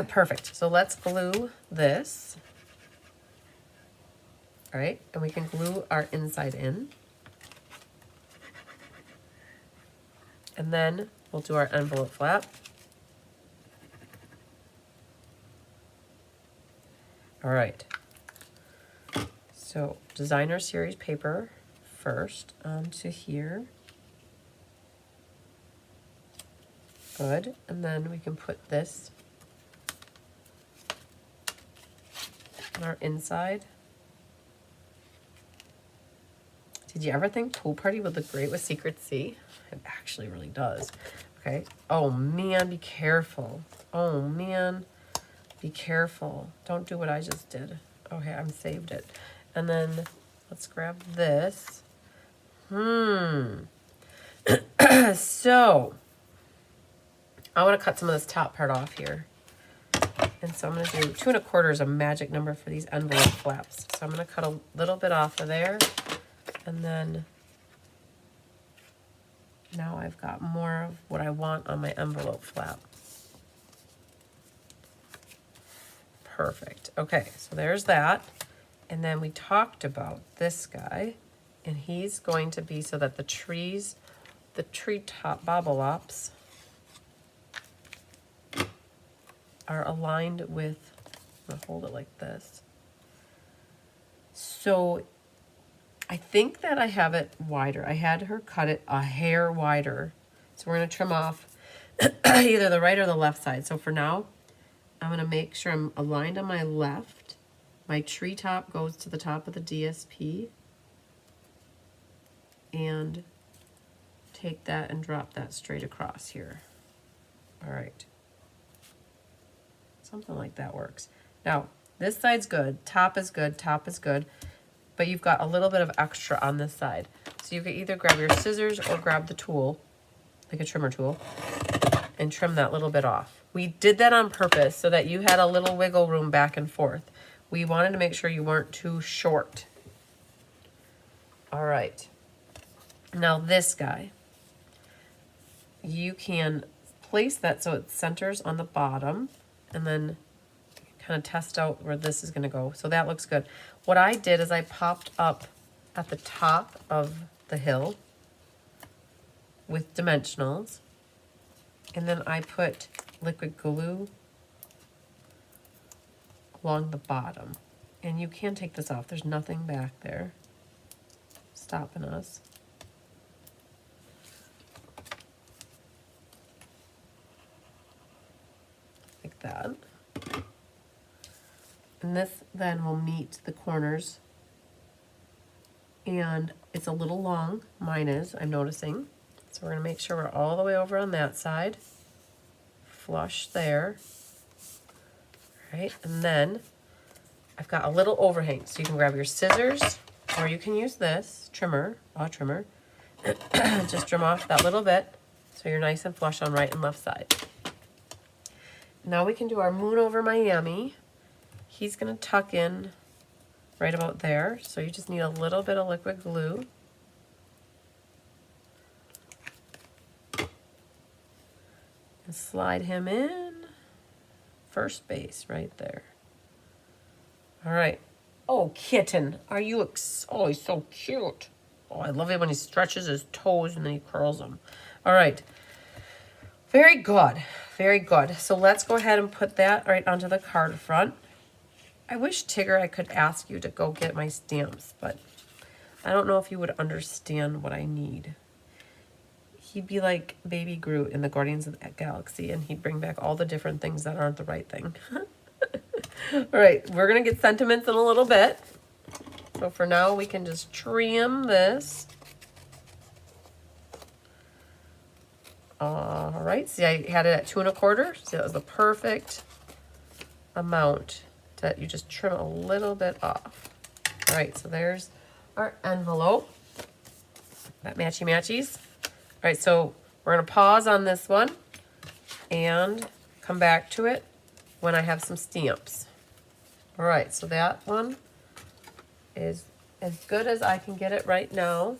Perfect. So let's glue this. All right, and we can glue our inside in. And then we'll do our envelope flap. All right. So designer series paper first onto here. Good. And then we can put this on our inside. Did you ever think Pool Party would look great with Secret C? It actually really does. Okay. Oh man, be careful. Oh man, be careful. Don't do what I just did. Okay, I've saved it. And then let's grab this. So I want to cut some of this top part off here. And so I'm going to do 2 1/4 is a magic number for these envelope flaps. So I'm going to cut a little bit off of there. And then now I've got more of what I want on my envelope flap. Perfect. Okay, so there's that. And then we talked about this guy. And he's going to be so that the trees, the treetop bobble-ops are aligned with, I'm gonna hold it like this. So I think that I have it wider. I had her cut it a hair wider. So we're gonna trim off either the right or the left side. So for now, I'm gonna make sure I'm aligned on my left. My treetop goes to the top of the DSP. And take that and drop that straight across here. All right. Something like that works. Now, this side's good, top is good, but you've got a little bit of extra on this side. So you can either grab your scissors or grab the tool, like a trimmer tool, and trim that little bit off. We did that on purpose so that you had a little wiggle room back and forth. We wanted to make sure you weren't too short. All right. Now this guy, you can place that so it centers on the bottom and then kind of test out where this is going to go. So that looks good. What I did is I popped up at the top of the hill with dimensionals, and then I put liquid glue along the bottom. And you can take this off. There's nothing back there stopping us. Like that. And this then will meet the corners. And it's a little long, mine is, I'm noticing. So we're gonna make sure we're all the way over on that side. Flush there. All right, and then I've got a little overhang. So you can grab your scissors, or you can use this trimmer, a trimmer. Just trim off that little bit so you're nice and flush on right and left side. Now we can do our moon over Miami. He's gonna tuck in right about there. So you just need a little bit of liquid glue. And slide him in. First base right there. All right. Oh, kitten, are you oh, he's so cute. Oh, I love it when he stretches his toes and then he curls them. All right. Very good. Very good. So let's go ahead and put that right onto the card front. I wish, Tigger, I could ask you to go get my stamps, but I don't know if you would understand what I need. He'd be like Baby Groot in the Guardians of the Galaxy, and he'd bring back all the different things that aren't the right thing. All right, we're going to get sentiments in a little bit. So for now, we can just trim this. All right, see, I had it at 2 1/4. See, that was the perfect amount that you just trim a little bit off. All right, so there's our envelope. That matchy matchies. All right, so we're gonna pause on this one and come back to it when I have some stamps. All right, so that one is as good as I can get it right now.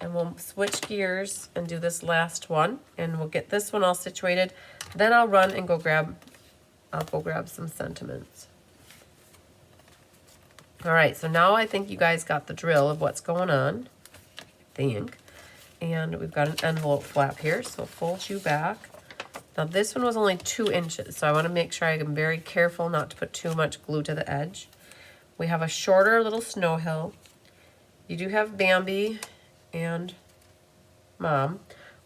And we'll switch gears and do this last one, and we'll get this one all situated. Then I'll run and go grab some sentiments. All right, so now I think you guys got the drill of what's going on, I think. And we've got an envelope flap here, so fold you back. Now this one was only 2 inches, so I want to make sure I am very careful not to put too much glue to the edge. We have a shorter little snow hill. You do have Bambi and Mom.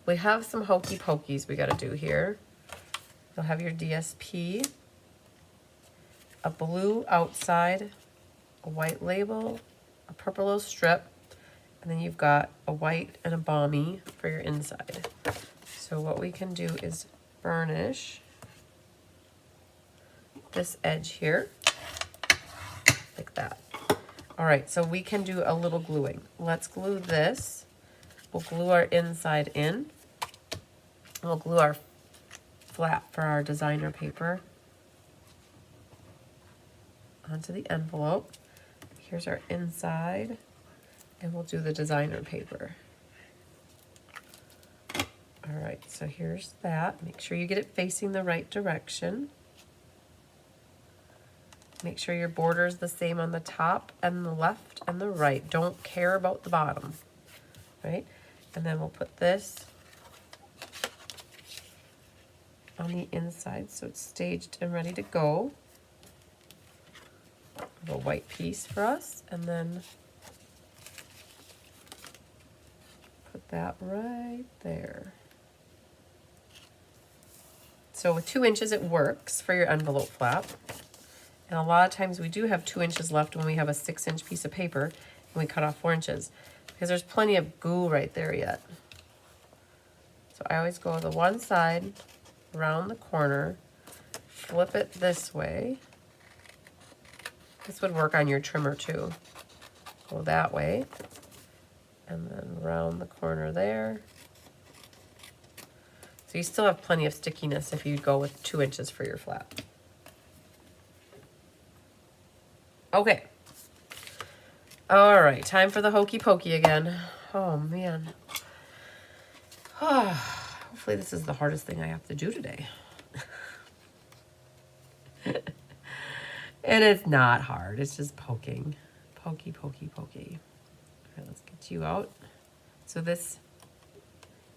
We have some hokey pokeys we got to do here. You'll have your DSP, a blue outside, a white label, a purple little strip, and then you've got a white and a balmy for your inside. So what we can do is burnish this edge here, like that. All right, so we can do a little gluing. Let's glue this. We'll glue our inside in. We'll glue our flap for our designer paper onto the envelope. Here's our inside, and we'll do the designer paper. All right, so here's that. Make sure you get it facing the right direction. Make sure your border is the same on the top and the left and the right. Don't care about the bottom, right? And then we'll put this on the inside so it's staged and ready to go. A little white piece for us, and then put that right there. So with 2 inches, it works for your envelope flap. And a lot of times we do have 2 inches left when we have a 6-inch piece of paper and we cut off 4 inches because there's plenty of goo right there yet. So I always go the one side around the corner, flip it this way. This would work on your trimmer too. Go that way, and then around the corner there. So you still have plenty of stickiness if you go with 2 inches for your flap. Okay. All right, time for the hokey pokey again. Oh man. Hopefully this is the hardest thing I have to do today. And it's not hard, it's just poking. Pokey, pokey, pokey. All right, let's get you out. So this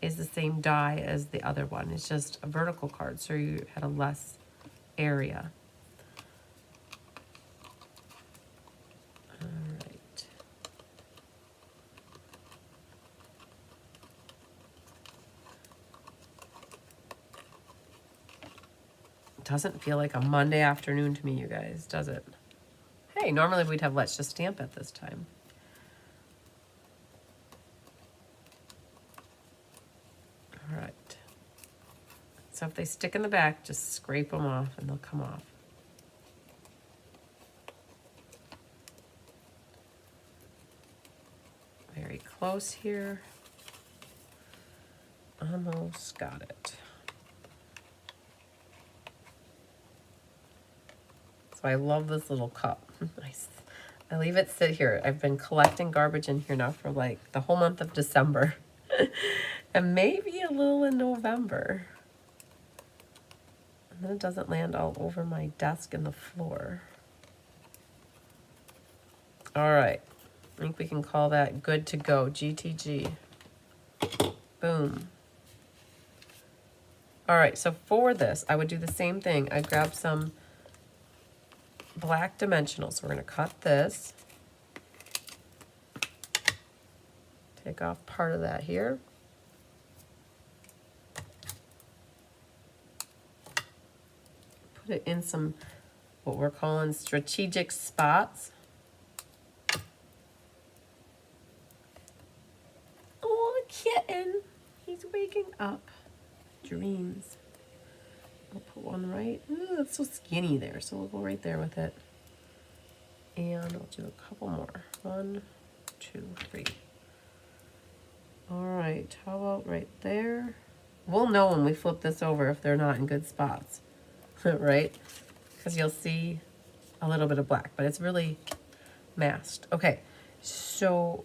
is the same die as the other one. It's just a vertical card, so you had a less area. All right. It doesn't feel like a Monday afternoon to me, you guys, does it? Hey, normally we'd have Let's Just Stamp at this time. All right. So if they stick in the back, just scrape them off and they'll come off. Very close here. Almost got it. So I love this little cup. Nice. I leave it sit here. I've been collecting garbage in here now for like the whole month of December. And maybe a little in November. And then it doesn't land all over my desk and the floor. All right. I think we can call that good to go, GTG. Boom. All right, so for this, I would do the same thing. I'd grab some black dimensionals. So we're gonna cut this. Take off part of that here. Put it in some, what we're calling strategic spots. Oh, kitten, he's waking up. Dreams. I'll put one right, ooh, that's so skinny there, so we'll go right there with it. And we'll do a couple more. 1, 2, 3. All right, how about right there? We'll know when we flip this over if they're not in good spots, right? Because you'll see a little bit of black, but it's really masked. Okay, so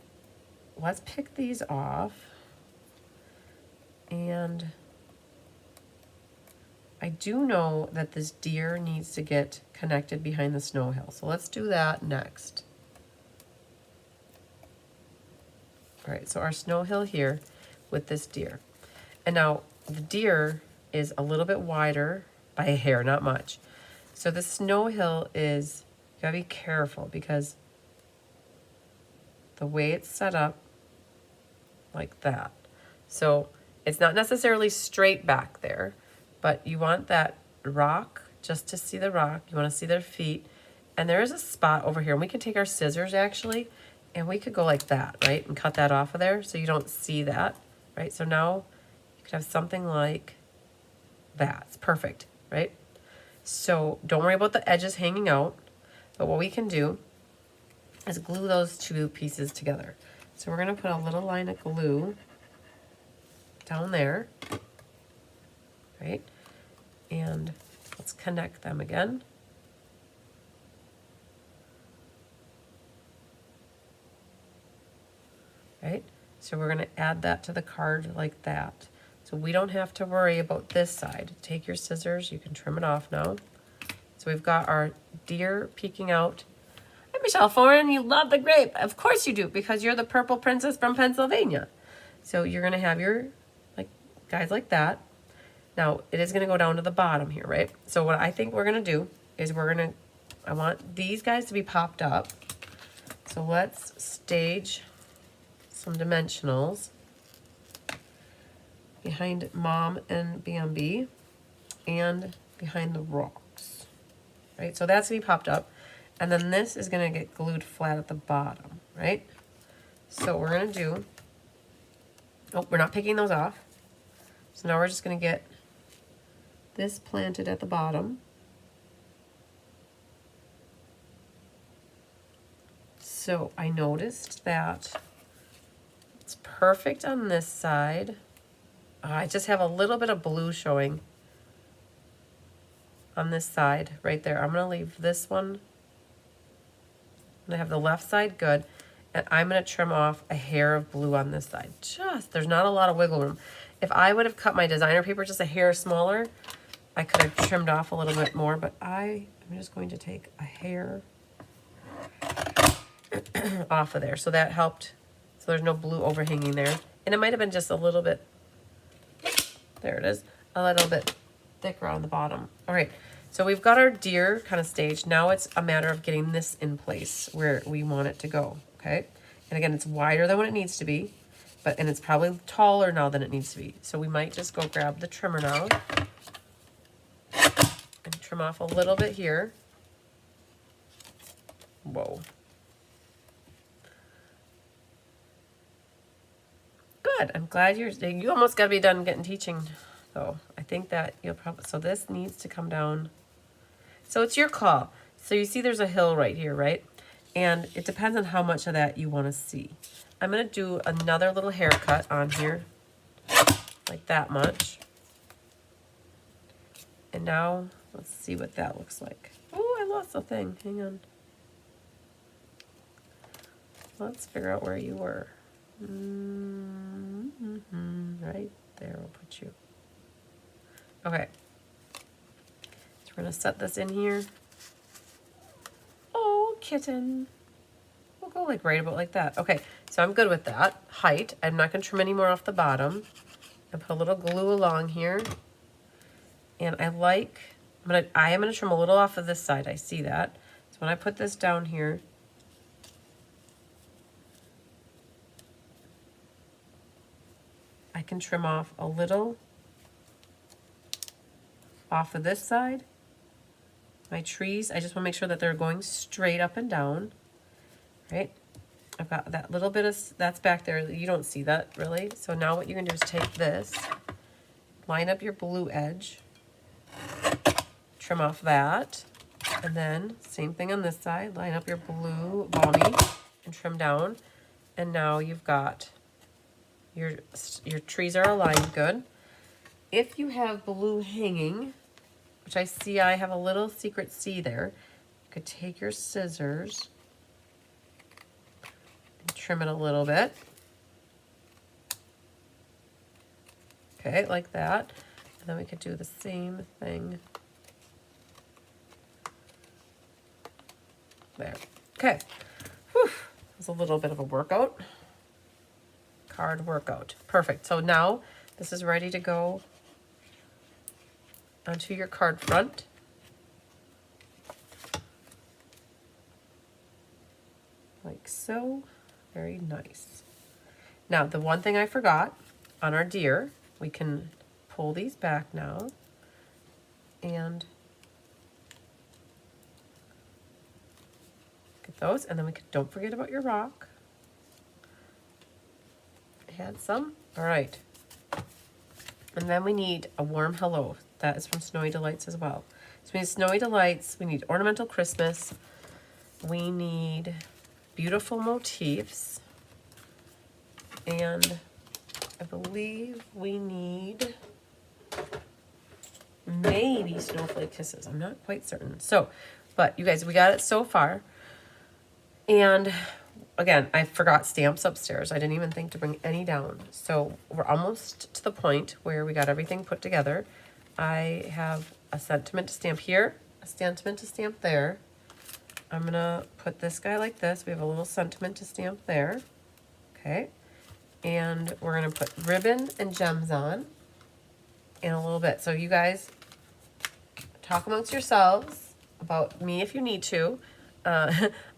let's pick these off. And I do know that this deer needs to get connected behind the snow hill. So let's do that next. All right, so our snow hill here with this deer. And now the deer is a little bit wider by a hair, not much. So the snow hill is, you gotta be careful because the way it's set up, like that. So it's not necessarily straight back there, but you want that rock, just to see the rock. You wanna see their feet. And there is a spot over here, and we can take our scissors actually, and we could go like that, right? And cut that off of there so you don't see that, right? So now you could have something like that. It's perfect, right? So don't worry about the edges hanging out, but what we can do is glue those two pieces together. So we're gonna put a little line of glue down there, right? And let's connect them again. Right? So we're gonna add that to the card like that. So we don't have to worry about this side. Take your scissors, you can trim it off now. So we've got our deer peeking out. Hi, Michelle Foreign, you love the grape. Of course you do, because you're the purple princess from Pennsylvania. So you're gonna have your guys like that. Now it is gonna go down to the bottom here, right? So what I think we're gonna do is I want these guys to be popped up. So let's stage some dimensionals behind Mom and Bambi and behind the rocks, right? So that's gonna be popped up. And then this is gonna get glued flat at the bottom, right? So we're gonna do, oh, we're not picking those off. So now we're just gonna get this planted at the bottom. So I noticed that it's perfect on this side. I just have a little bit of blue showing on this side right there. I'm gonna leave this one. I'm gonna have the left side good. And I'm gonna trim off a hair of blue on this side. There's not a lot of wiggle room. If I would have cut my designer paper just a hair smaller, I could have trimmed off a little bit more, but I'm just going to take a hair off of there. So that helped. So there's no blue overhanging there. And it might have been just a little bit, there it is, a little bit thicker on the bottom. All right, so we've got our deer kind of staged. Now it's a matter of getting this in place where we want it to go, okay? And again, it's wider than what it needs to be, and it's probably taller now than it needs to be. So we might just go grab the trimmer now and trim off a little bit here. Whoa. Good, I'm glad you almost gotta be done getting teaching. So I think that you'll probably, so this needs to come down. So it's your call. So you see there's a hill right here, right? And it depends on how much of that you wanna see. I'm gonna do another little haircut on here, like that much. And now, let's see what that looks like. Oh, I lost the thing, hang on. Let's figure out where you were. Right there, we'll put you. Okay, so we're gonna set this in here. Oh, kitten. we'll go like right about like that. Okay, so I'm good with that height. I'm not gonna trim any more off the bottom. I put a little glue along here. And I am gonna trim a little off of this side. I see that. So when I put this down here, I can trim off a little off of this side. My trees, I just want to make sure that they're going straight up and down, right? I've got that little bit of, that's back there. You don't see that really. So now what you're gonna do is take this, line up your blue edge, trim off that, and then same thing on this side, line up your blue balmy and trim down. And now you've got your trees are aligned good. If you have blue hanging, which I see I have a little secret C there, you could take your scissors and trim it a little bit. Okay, like that. And then we could do the same thing there. Okay. Whew. It was a little bit of a workout. Card workout. Perfect. So now this is ready to go onto your card front. Like so. Very nice. Now, the one thing I forgot on our deer, we can pull these back now and get those. And then we could, don't forget about your rock. Had some. All right. And then we need a warm hello. That is from Snowy Delights as well. So we need Snowy Delights. We need Ornamental Christmas. We need Beautiful Motifs. And I believe we need maybe Snowflake Kisses. I'm not quite certain. So, but you guys, we got it so far. And again, I forgot stamps upstairs. I didn't even think to bring any down. So we're almost to the point where we got everything put together. I have a sentiment to stamp here, a sentiment to stamp there. I'm gonna put this guy like this. We have a little sentiment to stamp there. Okay. And we're gonna put ribbon and gems on in a little bit. So you guys talk amongst yourselves about me if you need to.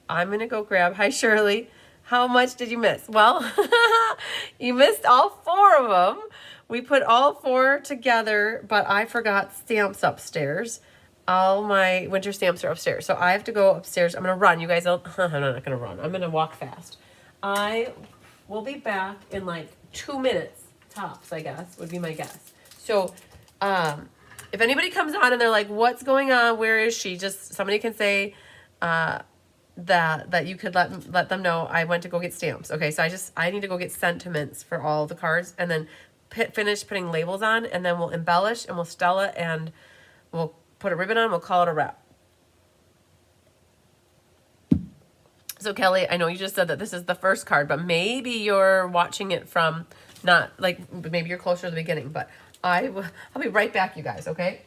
I'm gonna go grab, hi Shirley, how much did you miss? Well, you missed all 4 of them. We put all 4 together, but I forgot stamps upstairs. All my winter stamps are upstairs. So I have to go upstairs. I'm gonna run, you guys, I'm not gonna run. I'm gonna walk fast. I will be back in like 2 minutes tops, I guess, would be my guess. So, if anybody comes on and they're like, what's going on? Where is she? Just somebody can say, that you could let them know I went to go get stamps. Okay, so I need to go get sentiments for all the cards and then finish putting labels on, and then we'll embellish and we'll Stella and we'll put a ribbon on. We'll call it a wrap. So Kelly, I know you just said that this is the first card, but maybe you're watching it from not like, maybe you're closer to the beginning, but I'll be right back, you guys. Okay.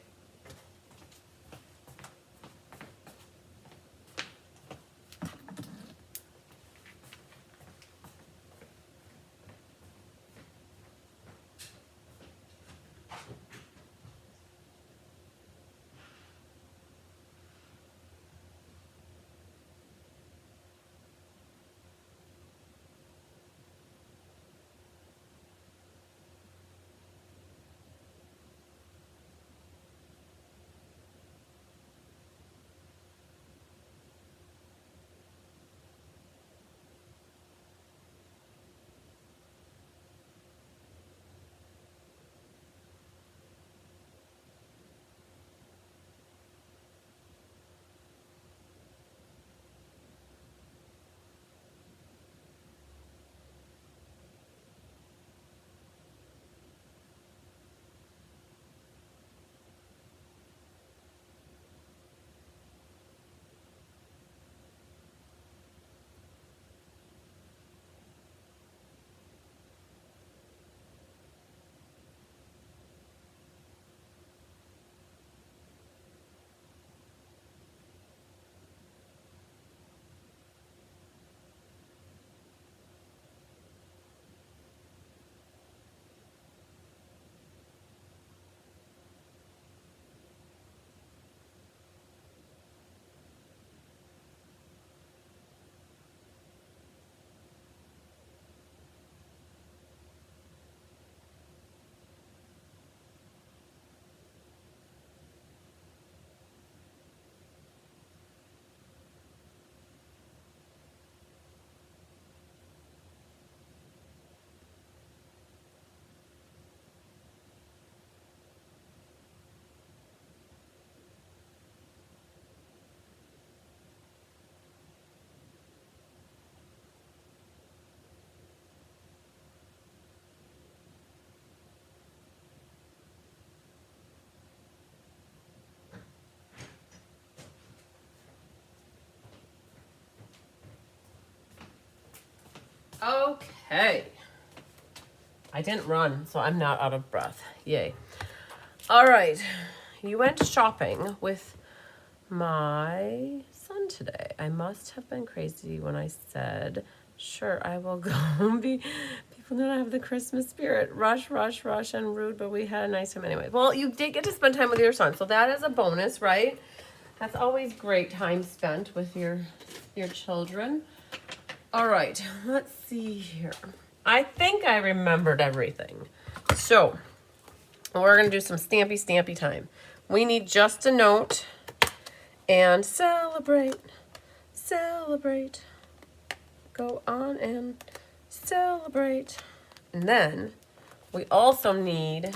Okay. I didn't run, so I'm not out of breath. Yay. All right. You went shopping with my son today. I must have been crazy when I said, sure, I will go. People don't have the Christmas spirit. Rush, rush, rush, and rude, but we had a nice time anyway. Well, you did get to spend time with your son, so that is a bonus, right? That's always great time spent with your children. All right, let's see here. I think I remembered everything. So, we're going to do some stampy time. We need just a note and celebrate, celebrate. Go on and celebrate. And then we also need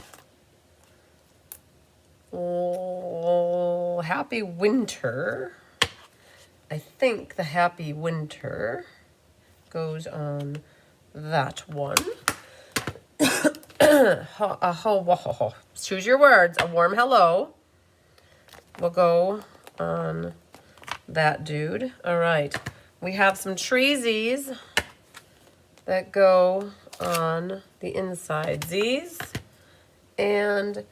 happy winter. I think the happy winter goes on that one. Choose your words. A warm hello will go on that dude. All right. We have some treesies that go on the inside Z's. And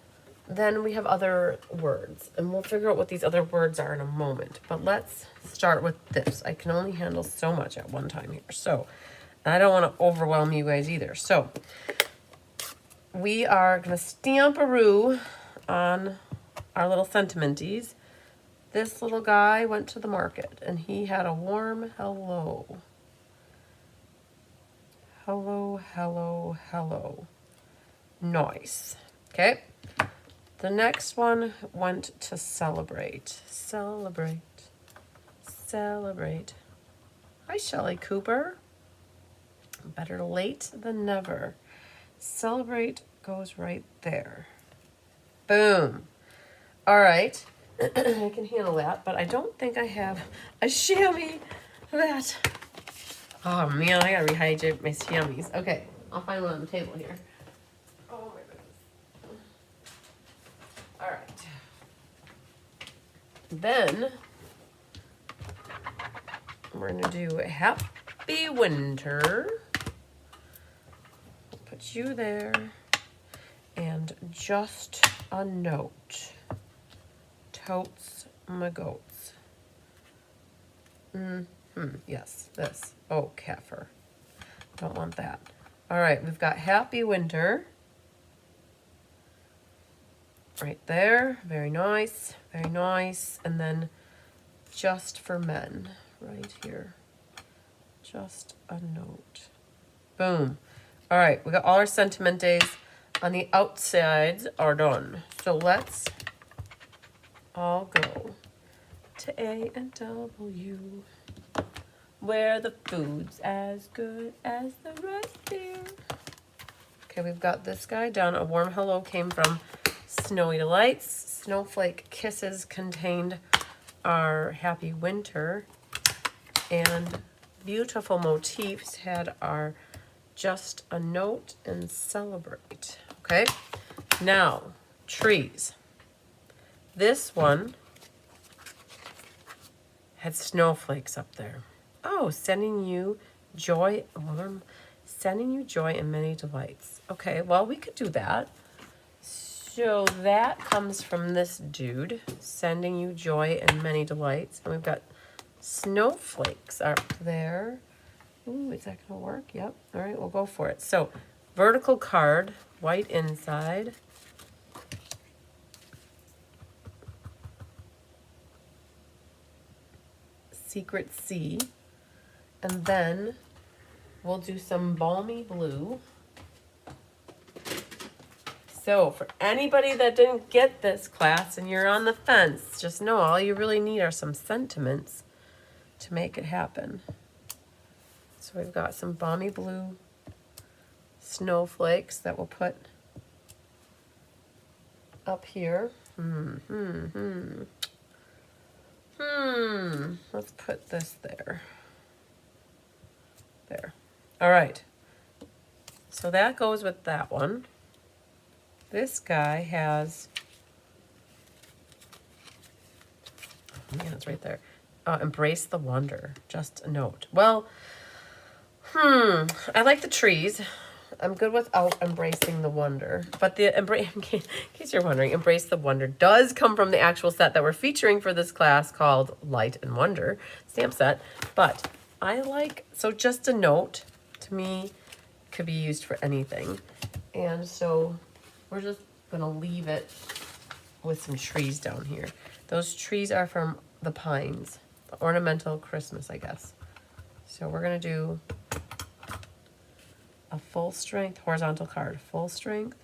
then we have other words. And we'll figure out what these other words are in a moment. But let's start with this. I can only handle so much at one time here. So I don't want to overwhelm you guys either. So we are going to stamp-a-roo on our little sentimenties. This little guy went to the market and he had a warm hello. Hello, hello, hello. Nice. Okay. The next one went to celebrate. Celebrate. Celebrate. Hi, Shelley Cooper. Better late than never. Celebrate goes right there. Boom. All right. I can handle that, but I don't think I have a chamois that. Oh man, I gotta rehydrate my chamois. Okay, I'll find one on the table here. Oh my goodness. All right. Then we're gonna do happy winter. Put you there, and just a note. Totes my goats. Yes, this. Oh, Kefir. Don't want that. All right, we've got happy winter. Right there. Very nice. Very nice. And then just for men. Right here. Just a note. Boom. All right, we got all our sentiment days on the outsides are done. So let's all go to A and W, where the food's as good as the rest here. Okay, we've got this guy done. A warm hello came from Snowy Delights. Snowflake Kisses contained our happy winter. And Beautiful Motifs had our just a note and celebrate. Okay, now trees. This one had snowflakes up there. Oh, sending you joy, sending you joy and many delights. Okay, well, we could do that. So that comes from this dude, sending you joy and many delights. And we've got snowflakes up there. Ooh, is that gonna work? Yep. All right, we'll go for it. So, vertical card, white inside. Secret C. And then we'll do some balmy blue. So for anybody that didn't get this class and you're on the fence, just know all you really need are some sentiments to make it happen. So we've got some balmy blue snowflakes that we'll put up here. Let's put this there. There. All right. So that goes with that one. This guy has, oh man, it's right there. Embrace the wonder. Just a note. Well, I like the trees. I'm good without embracing the wonder. But the in case you're wondering, Embrace the Wonder does come from the actual set that we're featuring for this class called Light and Wonder stamp set. But I like, so just a note, to me, could be used for anything. And so we're just gonna leave it with some trees down here. Those trees are from the pines, the ornamental Christmas, I guess. So we're gonna do a full strength horizontal card, full strength,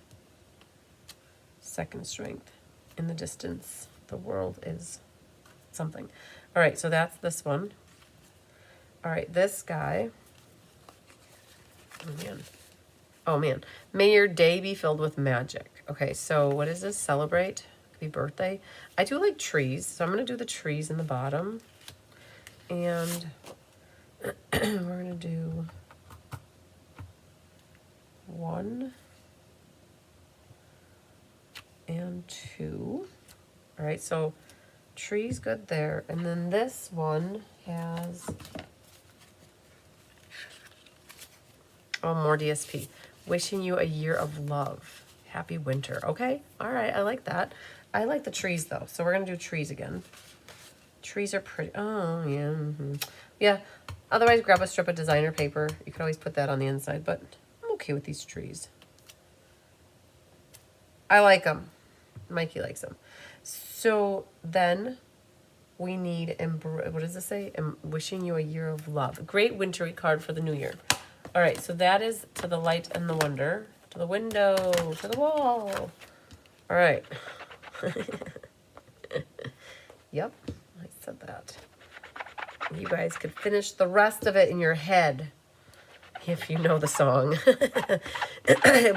second strength. In the distance, the world is something. All right, so that's this one. All right, this guy. Oh man. Oh man. May your day be filled with magic. Okay, so what is this? Celebrate. Could be birthday. I do like trees, so I'm gonna do the trees in the bottom. And we're gonna do 1 and 2. All right, so trees good there. And then this one has, oh, more DSP. Wishing you a year of love. Happy winter. Okay, all right, I like that. I like the trees though, so we're gonna do trees again. Trees are pretty, oh yeah. Yeah, otherwise grab a strip of designer paper. You could always put that on the inside, but I'm okay with these trees. I like them. Mikey likes them. So then we need, what does this say? Wishing you a year of love. Great wintry card for the new year. All right, so that is to the light and the wonder. To the window, to the wall. All right. Yep, I said that. You guys could finish the rest of it in your head if you know the song.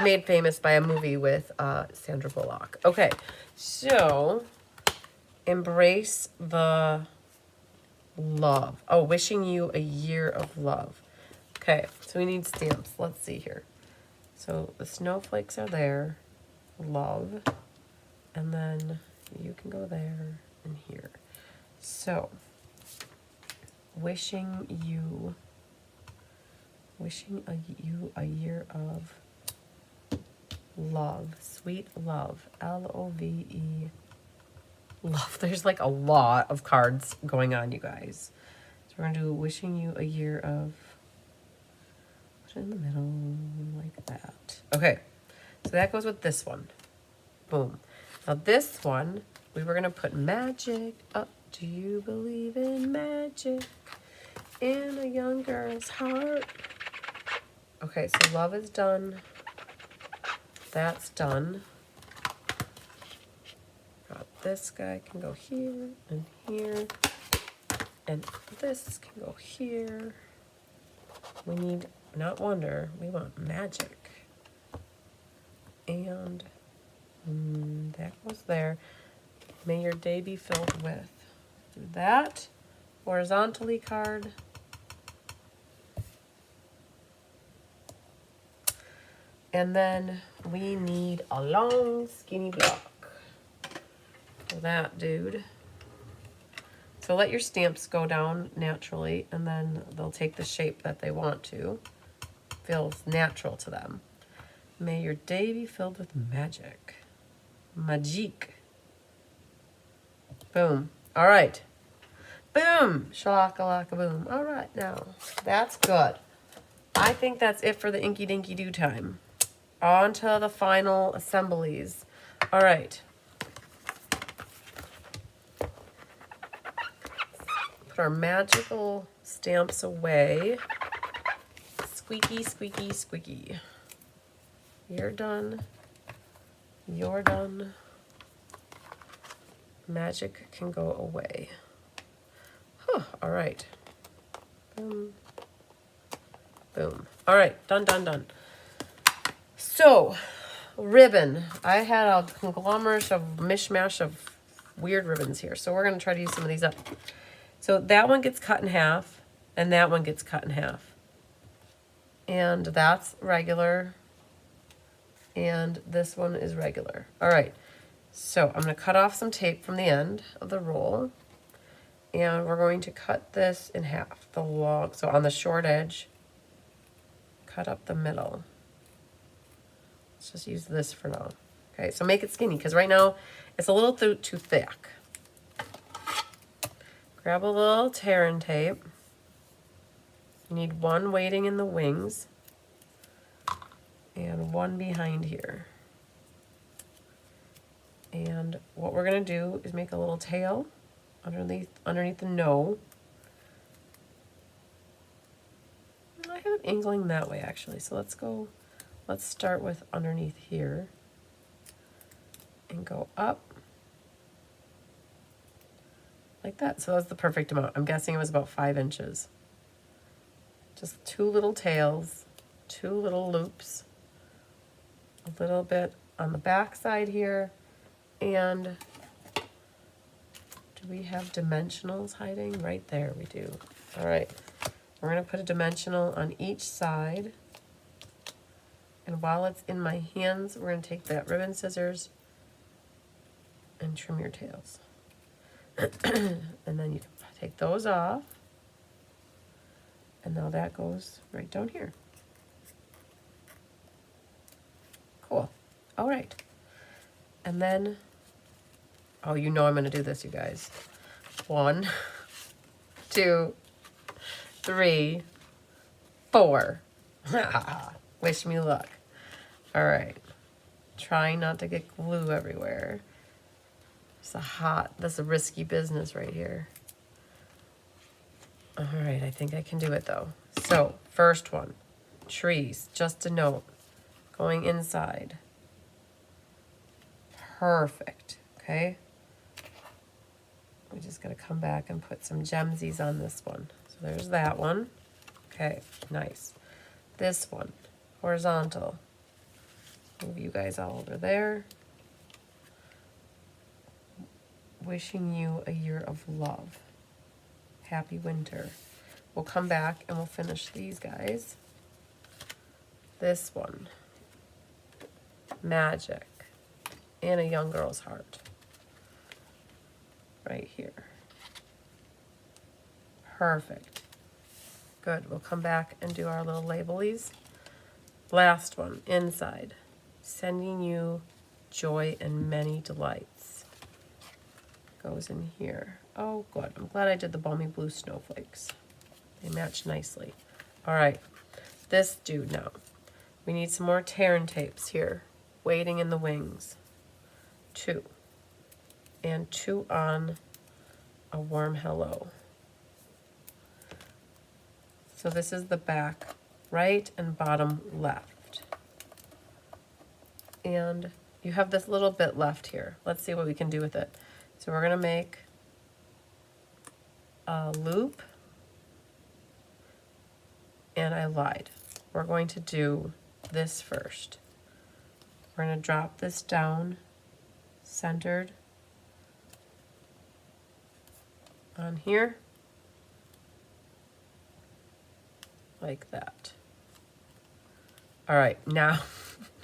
Made famous by a movie with Sandra Bullock. Okay, so embrace the love. Oh, wishing you a year of love. Okay, so we need stamps. Let's see here. So the snowflakes are there. Love. And then you can go there and here. So wishing you a year of love, sweet love, Love. Love. There's like a lot of cards going on, you guys. So we're gonna do wishing you a year of, put it in the middle like that. Okay, so that goes with this one. Boom. Now this one, we were gonna put magic up. Do you believe in magic in a young girl's heart? Okay, so love is done. That's done. Got this guy can go here and here. And this can go here. We need not wonder, we want magic. And that goes there. May your day be filled with. Do that. Horizontally card. And then we need a long, skinny block for that dude. So let your stamps go down naturally, and then they'll take the shape that they want to. Feels natural to them. May your day be filled with magic. Magique. Boom. All right. Boom. Shalaka-laka-boom. All right, now, that's good. I think that's it for the Inky Dinky Doo time. On to the final assemblies. All right. Put our magical stamps away. Squeaky, squeaky, squeaky. You're done. You're done. Magic can go away. Huh, all right. Boom. Boom. All right, done, done, done. So, ribbon. I had a conglomerate of mishmash of weird ribbons here. So we're going to try to use some of these up. So that one gets cut in half, and that one gets cut in half. And that's regular. And this one is regular. All right. So I'm going to cut off some tape from the end of the roll. And we're going to cut this in half. The long, so on the short edge, cut up the middle. Let's just use this for now. Okay, so make it skinny, because right now it's a little too thick. Grab a little tear and tape. You need one waiting in the wings and one behind here. And what we're going to do is make a little tail underneath the no. I have an angling that way actually, so let's start with underneath here and go up like that. So that's the perfect amount. I'm guessing it was about 5 inches. Just 2 little tails, 2 little loops, a little bit on the back side here, and do we have dimensionals hiding? Right there we do. All right, we're gonna put a dimensional on each side, and while it's in my hands, we're gonna take that ribbon scissors and trim your tails. And then you can take those off, and now that goes right down here. Cool. All right. And then, oh, you know I'm going to do this, you guys. 1, 2, 3, 4. Wish me luck. All right. Trying not to get glue everywhere. This is a risky business right here. All right, I think I can do it though. So, first one, trees, just a note, going inside. Perfect, okay? We just gotta come back and put some gemsies on this one. So there's that one. Okay, nice. This one, horizontal. Move you guys all over there. Wishing you a year of love. Happy winter. We'll come back and we'll finish these guys. This one, magic, and a young girl's heart. Right here. Perfect. Good. We'll come back and do our little labelies. Last one, inside. Sending you joy and many delights. Goes in here. Oh, good. I'm glad I did the balmy blue snowflakes. They match nicely. All right, this dude now. We need some more tear and tapes here. Waiting in the wings. 2. And 2 on a warm hello. So this is the back right and bottom left. And you have this little bit left here. Let's see what we can do with it. So we're going to make a loop, and I lied. We're going to do this first. We're going to drop this down, centered on here, like that. All right, now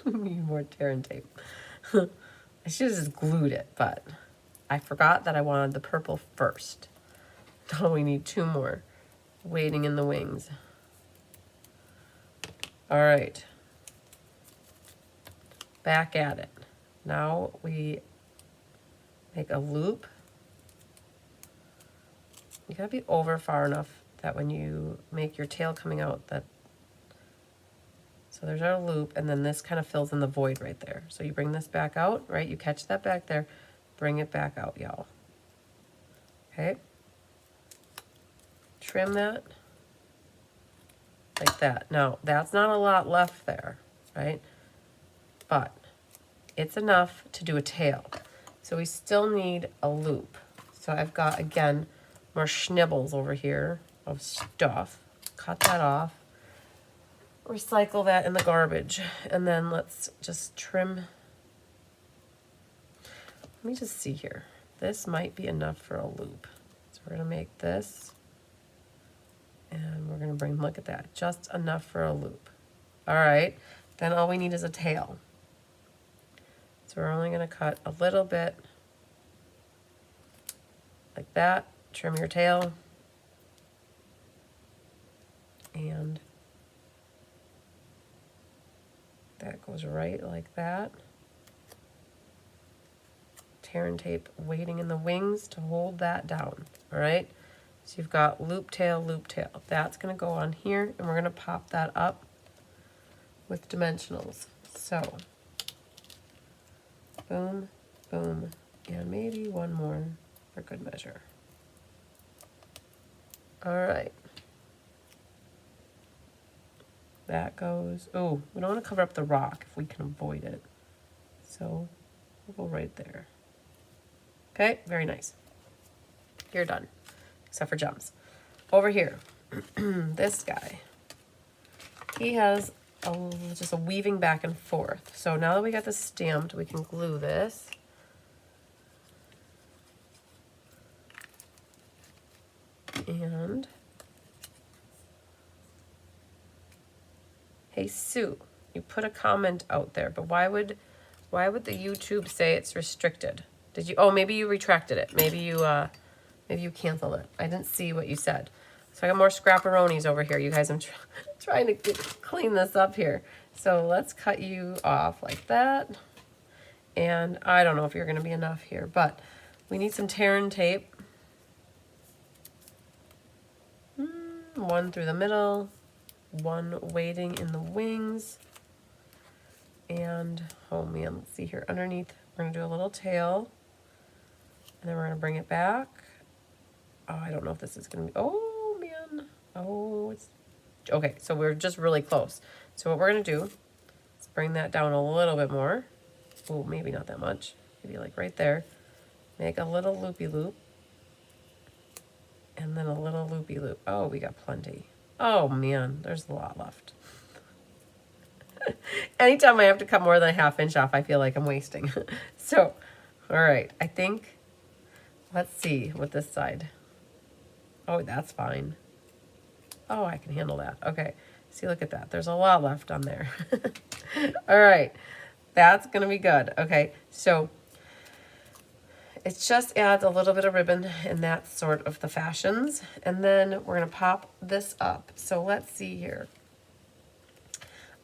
we need more tear and tape. I should have just glued it, but I forgot that I wanted the purple first. So we need 2 more. Waiting in the wings. All right. Back at it. Now we make a loop. You gotta be over far enough that when you make your tail coming out, so there's our loop, and then this kind of fills in the void right there. So you bring this back out, right? You catch that back there, bring it back out, y'all. Okay. Trim that like that. Now, that's not a lot left there, right? But it's enough to do a tail. So we still need a loop. So I've got, again, more schnibbles over here of stuff. Cut that off. Recycle that in the garbage. And then let's just trim. Let me just see here. This might be enough for a loop. So we're going to make this. And we're going to bring, look at that, just enough for a loop. All right, then all we need is a tail. So we're only going to cut a little bit like that, trim your tail, and That goes right like that. Tear and tape waiting in the wings to hold that down, all right? So you've got loop tail, loop tail. That's gonna go on here, and we're gonna pop that up with dimensionals. So, boom, boom, and maybe one more for good measure. All right. That goes, oh, we don't want to cover up the rock if we can avoid it. So we'll go right there. Okay, very nice. You're done, except for gems. Over here, this guy, he has just a weaving back and forth. So now that we got this stamped, we can glue this. And hey, Sue, you put a comment out there, but why would the YouTube say it's restricted? Did you, oh, maybe you retracted it. Maybe you canceled it. I didn't see what you said. So I got more scrapperonis over here. You guys, I'm trying to clean this up here. So let's cut you off like that. And I don't know if you're gonna be enough here, but we need some tear and tape. One through the middle, one waiting in the wings, and oh man, let's see here, underneath we're gonna do a little tail, and then we're gonna bring it back. Oh, I don't know if this is gonna be, oh man, oh, it's okay. So we're just really close. So what we're gonna do is bring that down a little bit more. Oh, maybe not that much, maybe like right there. Make a little loopy loop, and then a little loopy loop. Oh, we got plenty. Oh man, there's a lot left. Anytime I have to cut more than a ½ inch off, I feel like I'm wasting. So, all right, I think, let's see with this side. Oh, that's fine. Oh, I can handle that. Okay, see, look at that. There's a lot left on there. All right, that's gonna be good. Okay, so it just adds a little bit of ribbon, and that's sort of the fashions. And then we're gonna pop this up. So let's see here.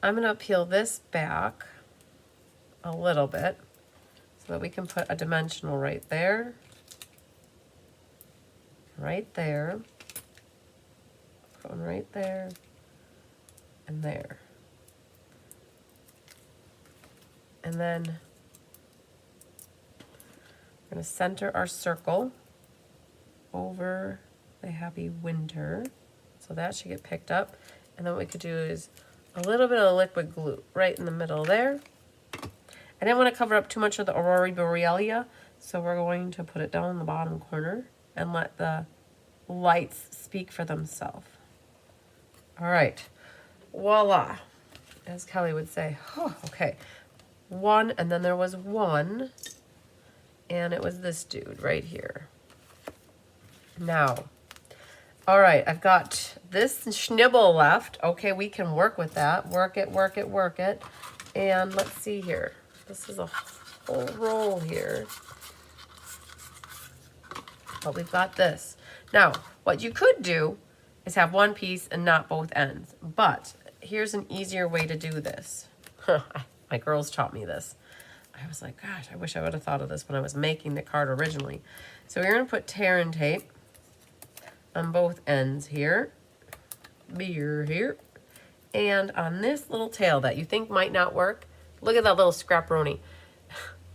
I'm gonna peel this back a little bit so that we can put a dimensional right there, going right there, and there. And then we're gonna center our circle over the happy winter. So that should get picked up. And then what we could do is a little bit of liquid glue right in the middle there. I didn't want to cover up too much of the Aurora Borealis, so we're going to put it down in the bottom corner and let the lights speak for themselves. All right, voila, as Kelly would say. Oh, okay, one, and then there was one, and it was this dude right here. Now, all right, I've got this schnibble left. Okay, we can work with that. Work it, work it, work it. And let's see here. This is a whole roll here. But we've got this. Now, what you could do is have one piece and not both ends. But here's an easier way to do this. My girls taught me this. I was like, gosh, I wish I would have thought of this when I was making the card originally. So we're going to put tear and tape on both ends here, here, and on this little tail that you think might not work. Look at that little scrapperoni.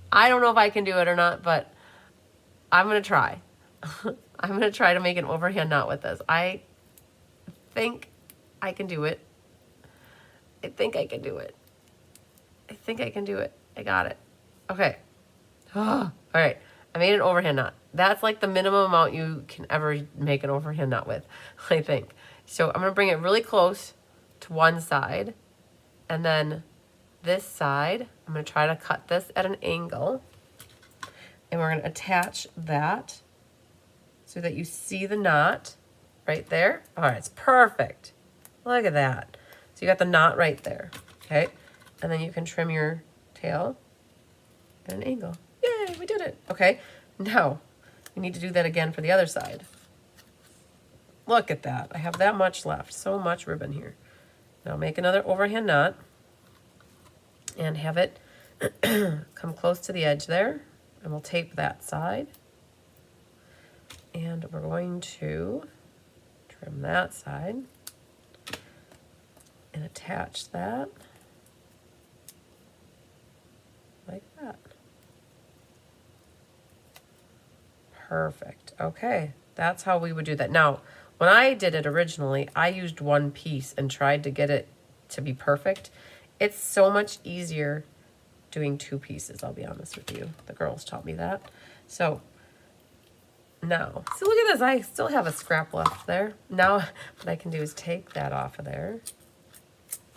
I don't know if I can do it or not, but I'm gonna try. I'm gonna try to make an overhand knot with this. I think I can do it. I think I can do it. I think I can do it. I got it. Okay. All right. I made an overhand knot. That's like the minimum amount you can ever make an overhand knot with, I think. So I'm going to bring it really close to one side. And then this side, I'm going to try to cut this at an angle. And we're going to attach that so that you see the knot right there. All right, it's perfect. Look at that. So you got the knot right there, okay? And then you can trim your tail at an angle. Yay, we did it. Okay, now we need to do that again for the other side. Look at that. I have that much left. So much ribbon here. Now make another overhand knot. and have it come close to the edge there, and we'll tape that side. And we're going to trim that side and attach that like that. Perfect. Okay, that's how we would do that. Now, when I did it originally, I used one piece and tried to get it to be perfect. It's so much easier doing two pieces, I'll be honest with you. The girls taught me that. So now, see, look at this. I still have a scrap left there. Now what I can do is take that off of there.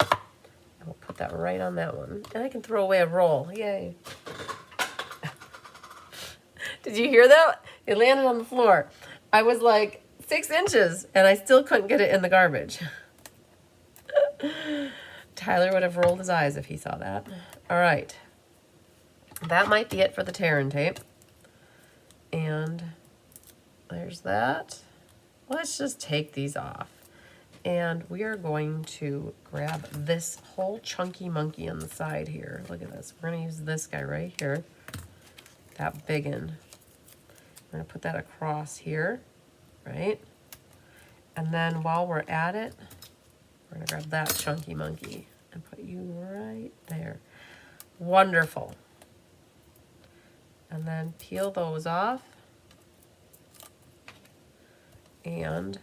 And we'll put that right on that one. And I can throw away a roll. Yay. Did you hear that? It landed on the floor. I was like 6 inches and I still couldn't get it in the garbage. Tyler would have rolled his eyes if he saw that. All right. That might be it for the tear and tape. And there's that. Let's just take these off. And we are going to grab this whole chunky monkey on the side here. Look at this. We're going to use this guy right here. That big one. We're going to put that across here, right? And then while we're at it, we're going to grab that chunky monkey and put you right there. Wonderful. And then peel those off. And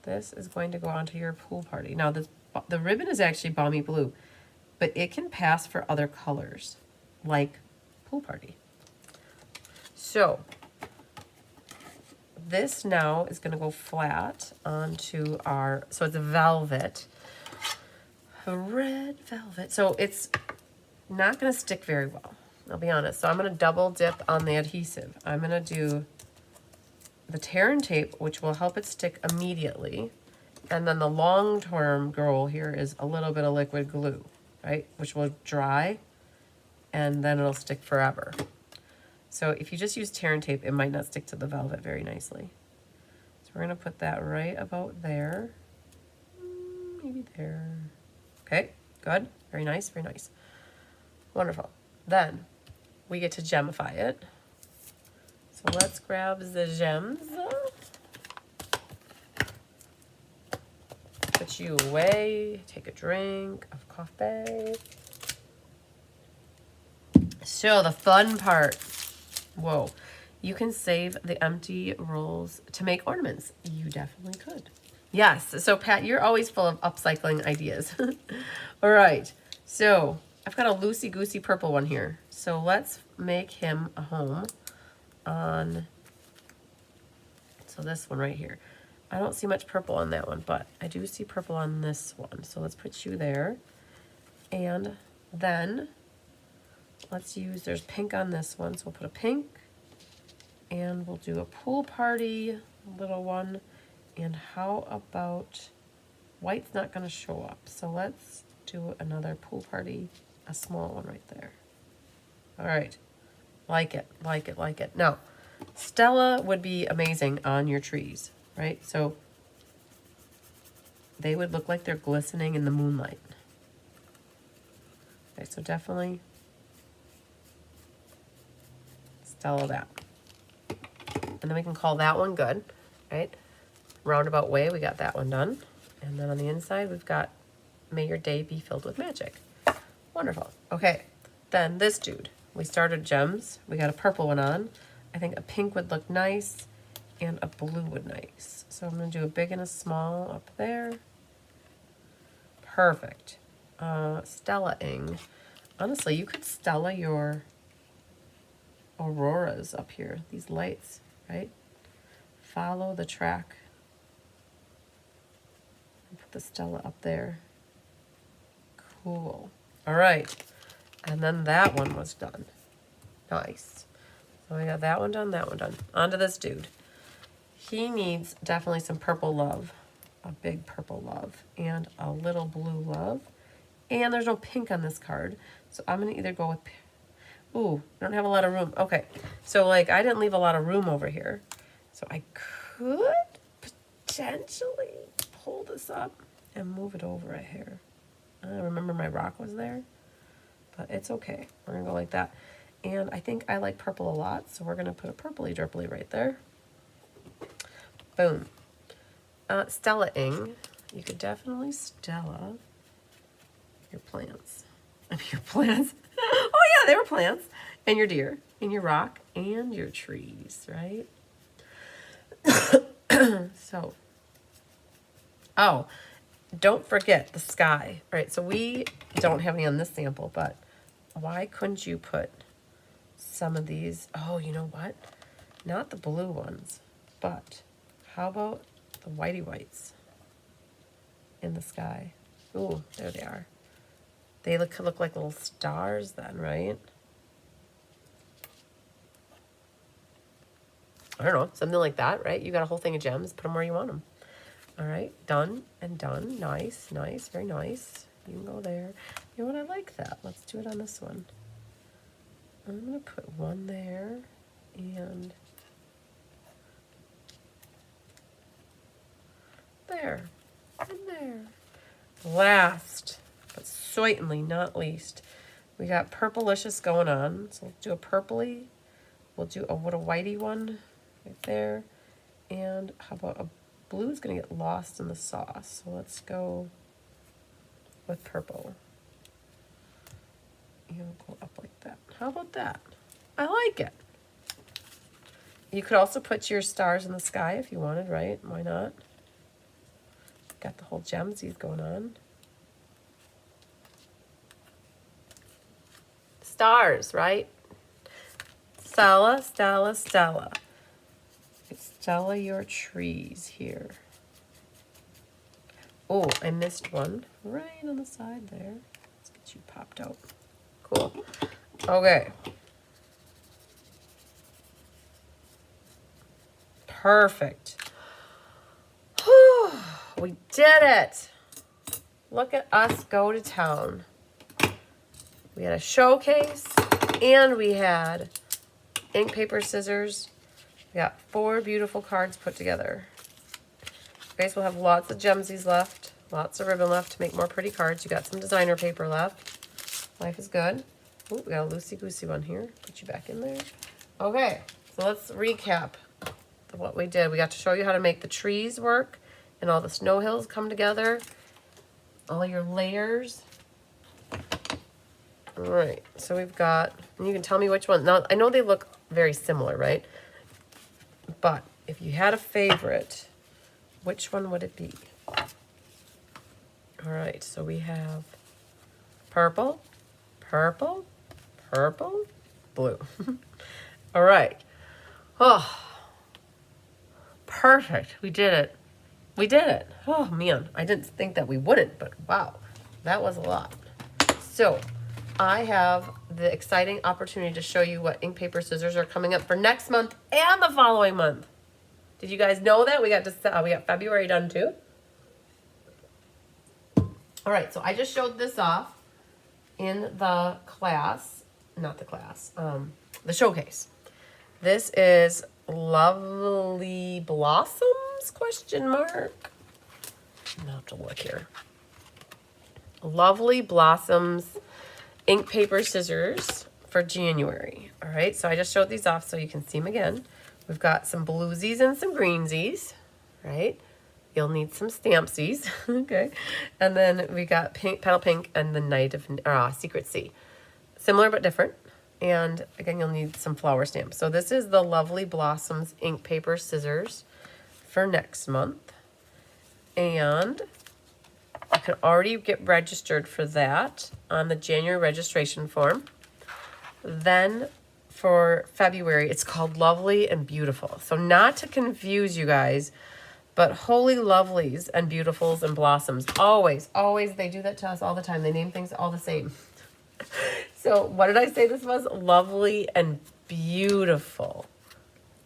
this is going to go onto your pool party. Now, the ribbon is actually balmy blue, but it can pass for other colors, like pool party. So this now is going to go flat onto our, so it's a velvet, a red velvet. So it's not going to stick very well, I'll be honest. So I'm going to double dip on the adhesive. I'm going to do the tear and tape, which will help it stick immediately. And then the long-term goal here is a little bit of liquid glue, right? Which will dry and then it'll stick forever. So if you just use tear and tape, it might not stick to the velvet very nicely. So we're gonna put that right about there. Maybe there. Okay, good, very nice, very nice. Wonderful. Then we get to gemify it. So let's grab the gems. Put you away, take a drink of coffee. So the fun part. Whoa, you can save the empty rolls to make ornaments. You definitely could. Yes, so Pat, you're always full of upcycling ideas. All right, so I've got a loosey-goosey purple one here. So let's make him a home on, so this one right here. I don't see much purple on that one, but I do see purple on this one. So let's put you there. And then let's use, there's pink on this one, so we'll put a pink. And we'll do a pool party, little one. And how about, white's not gonna show up. So let's do another pool party, a small one right there. All right, like it, like it, like it. Now, Stella would be amazing on your trees, right? So they would look like they're glistening in the moonlight. Okay, so definitely Stella that. And then we can call that one good, right? Roundabout way, we got that one done. And then on the inside, we've got May Your Day Be Filled with Magic. Wonderful. Okay, then this dude. We started gems. We got a purple one on. I think a pink would look nice and a blue would nice. So I'm gonna do a big and a small up there. Perfect. Stella-ing. Honestly, you could Stella your auroras up here, these lights, right? Follow the track. Put the Stella up there. Cool. All right. And then that one was done. Nice. So I got that one done, that one done. On to this dude. He needs definitely some purple love. A big purple love. And a little blue love. And there's no pink on this card. So I'm going to either go with... Ooh, I don't have a lot of room. Okay. So, like, I didn't leave a lot of room over here. So I could potentially pull this up and move it over a hair. I remember my rock was there. but it's okay. We're gonna go like that. And I think I like purple a lot, so we're gonna put a purpley dripply right there. Boom. Stella-ing. You could definitely Stella your plants. I mean, your plants. Oh yeah, they were plants. And your deer, and your rock, and your trees, right? So, oh, don't forget the sky. All right, so we don't have any on this sample, but why couldn't you put some of these? Oh, you know what? Not the blue ones, but how about the whitey whites in the sky? Ooh, there they are. They could look like little stars then, right? I don't know, something like that, right? You got a whole thing of gems, put them where you want them. All right, done and done. Nice, nice, very nice. You can go there. You know what, I like that. Let's do it on this one. I'm gonna put one there and there and there. Last, but certainly not least, we got purplicious going on. So let's do a purpley. We'll do a whitey one right there. And how about a blue is going to get lost in the sauce. So let's go with purple. And go up like that. How about that? I like it. You could also put your stars in the sky if you wanted, right? Why not? Got the whole gemsies going on. Stars, right? Stella, Stella, Stella. Stella your trees here. Oh, I missed one right on the side there. Let's get you popped out. Cool. Okay. Perfect. Whew, we did it. Look at us go to town. We had a showcase and we had ink, paper, scissors. We got 4 beautiful cards put together. You guys will have lots of gemsies left, lots of ribbon left to make more pretty cards. You got some designer paper left. Life is good. Ooh, we got a loosey-goosey one here. Put you back in there. Okay, so let's recap what we did. We got to show you how to make the trees work and all the snow hills come together. All your layers. All right, so we've got, and you can tell me which one. Now, I know they look very similar, right? But if you had a favorite, which one would it be? All right, so we have purple, purple, purple, blue. All right. Oh, perfect. We did it. We did it. Oh, man. I didn't think that we wouldn't, but wow, that was a lot. So I have the exciting opportunity to show you what ink, paper, scissors are coming up for next month and the following month. Did you guys know that? We got February done too. All right, so I just showed this off in the class, not the class, the showcase. This is Lovely Blossoms, question mark. I'm gonna have to look here. Lovely Blossoms ink, paper, scissors for January. All right, so I just showed these off so you can see them again. We've got some bluesies and some greensies, right? You'll need some stampsies, okay? And then we got pink, petal pink and the Night of Secret Sea. Similar but different. And again, you'll need some flower stamps. So this is the Lovely Blossoms ink, paper, scissors for next month. And you can already get registered for that on the January registration form. Then for February, it's called Lovely and Beautiful. So not to confuse you guys, but Holy Lovelies and Beautifuls and Blossoms. Always, always, they do that to us all the time. They name things all the same. So what did I say this was? Lovely and Beautiful.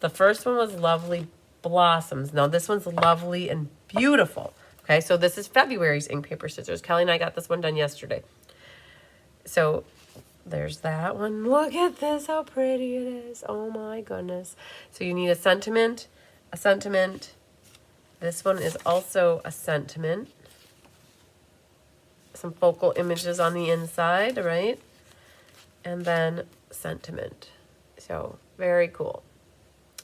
The first one was Lovely Blossoms. Now this one's Lovely and Beautiful. Okay, so this is February's ink, paper, scissors. Kelly and I got this one done yesterday. So there's that one. Look at this, how pretty it is. Oh my goodness. So you need a sentiment, a sentiment. This one is also a sentiment. Some focal images on the inside, right? and then sentiment. So very cool.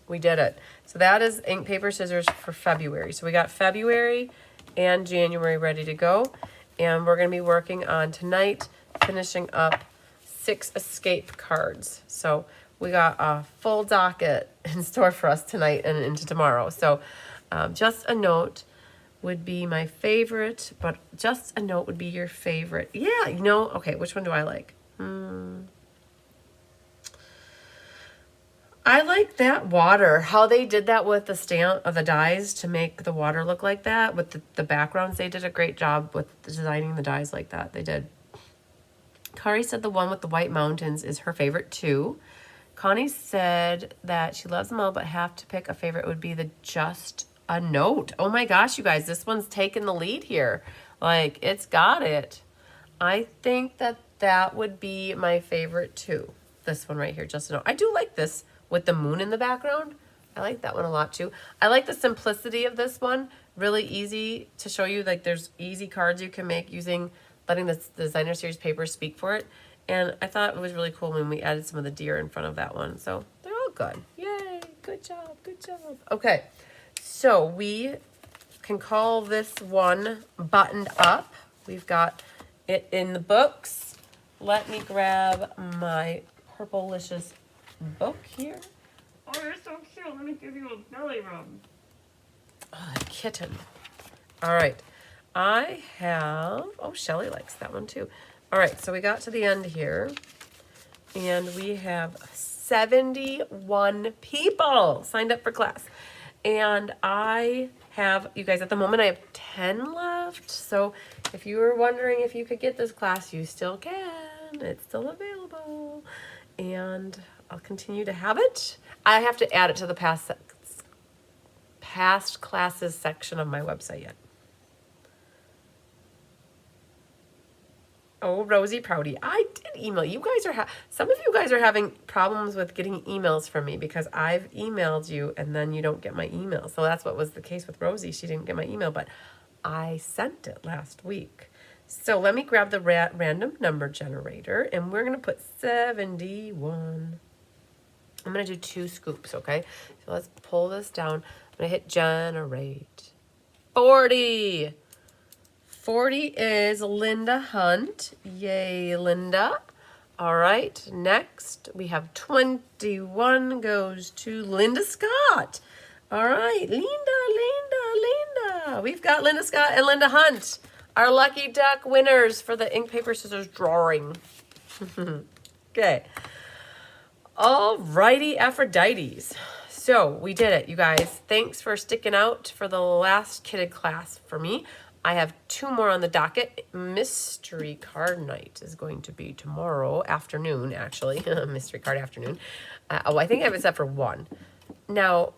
We did it. So that is ink, paper, scissors for February. So we got February and January ready to go. And we're going to be working on tonight, finishing up 6 escape cards. So we got a full docket in store for us tonight and into tomorrow. So just a note would be my favorite, but just a note would be your favorite. Yeah, you know, okay, which one do I like? I like that water, how they did that with the stamp of the dies to make the water look like that with the backgrounds. They did a great job with designing the dies like that. They did. Kari said the one with the white mountains is her favorite too. Connie said that she loves them all, but have to pick a favorite would be the Just a Note. Oh my gosh, you guys, this one's taking the lead here. Like, it's got it. I think that that would be my favorite too. This one right here, Just a Note. I do like this with the moon in the background. I like that one a lot too. I like the simplicity of this one. Really easy to show you. Like, there's easy cards you can make using letting the designer series paper speak for it. And I thought it was really cool when we added some of the deer in front of that one. So they're all good. Yay, good job, good job. Okay, so we can call this one Buttoned Up. We've got it in the books. Let me grab my Purplelicious book here. Oh, you're so cute. Let me give you a belly rub. Oh, a kitten. All right. I have, oh, Shelly likes that one too. All right, so we got to the end here, and we have 71 people signed up for class. And I have, you guys, at the moment I have 10 left. So if you were wondering if you could get this class, you still can. It's still available. And I'll continue to have it. I have to add it to the past classes section of my website yet. Oh, Rosie Proudy, I did email. You guys are, some of you guys are having problems with getting emails from me because I've emailed you and then you don't get my email. So that's what was the case with Rosie. She didn't get my email, but I sent it last week. So let me grab the random number generator and we're going to put 71. I'm going to do 2 scoops, okay? So let's pull this down. I'm going to hit generate. 40. 40 is Linda Hunt. Yay, Linda. All right, next we have 21 goes to Linda Scott. All right, Linda. We've got Linda Scott and Linda Hunt, our lucky duck winners for the ink, paper, scissors drawing. Okay. All righty, Aphrodites. So we did it, you guys. Thanks for sticking out for the last kitted class for me. I have 2 more on the docket. Mystery card night is going to be tomorrow afternoon, actually. Mystery card afternoon. I think I have it set for 1. Now,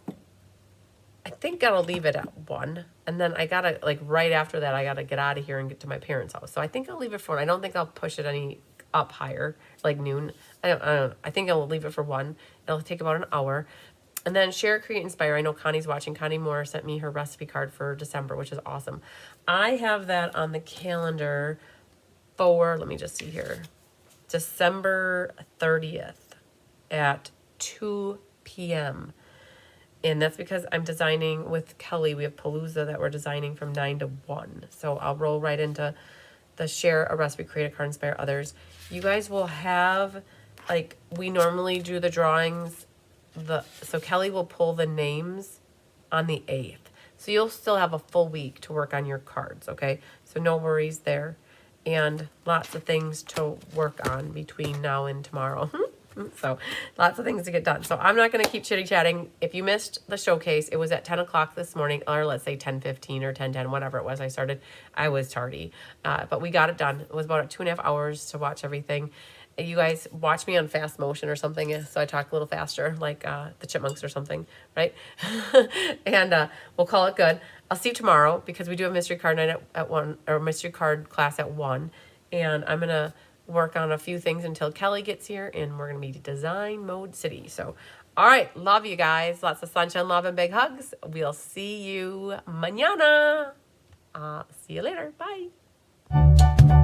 I think I'll leave it at 1. And then I gotta, like, right after that, I gotta get out of here and get to my parents' house. So I think I'll leave it for 1. I don't think I'll push it any up higher, like noon. I don't. I think I'll leave it for 1. It'll take about an hour. And then Share, Create, Inspire. I know Connie's watching. Connie Moore sent me her recipe card for December, which is awesome. I have that on the calendar for, let me just see here, December 30th at 2 p.m. And that's because I'm designing with Kelly. We have Palooza that we're designing from 9 to 1. So I'll roll right into the Share a Recipe, Create a Card, Inspire Others. You guys will have, like, we normally do the drawings. So Kelly will pull the names on the 8th. So you'll still have a full week to work on your cards, okay? So no worries there. And lots of things to work on between now and tomorrow. So lots of things to get done. So I'm not going to keep chitty-chatting. If you missed the showcase, it was at 10 o'clock this morning, or let's say 10:15 or 10:10, whatever it was I started. I was tardy. But we got it done. It was about 2.5 hours to watch everything. You guys watch me on fast motion or something, so I talk a little faster, like the Chipmunks or something, right? And we'll call it good. I'll see you tomorrow because we do have mystery card night at 1, or mystery card class at 1. And I'm going to work on a few things until Kelly gets here, and we're going to be Design Mode City. So, all right, love you guys. Lots of sunshine, love, and big hugs. We'll see you mañana. See you later. Bye.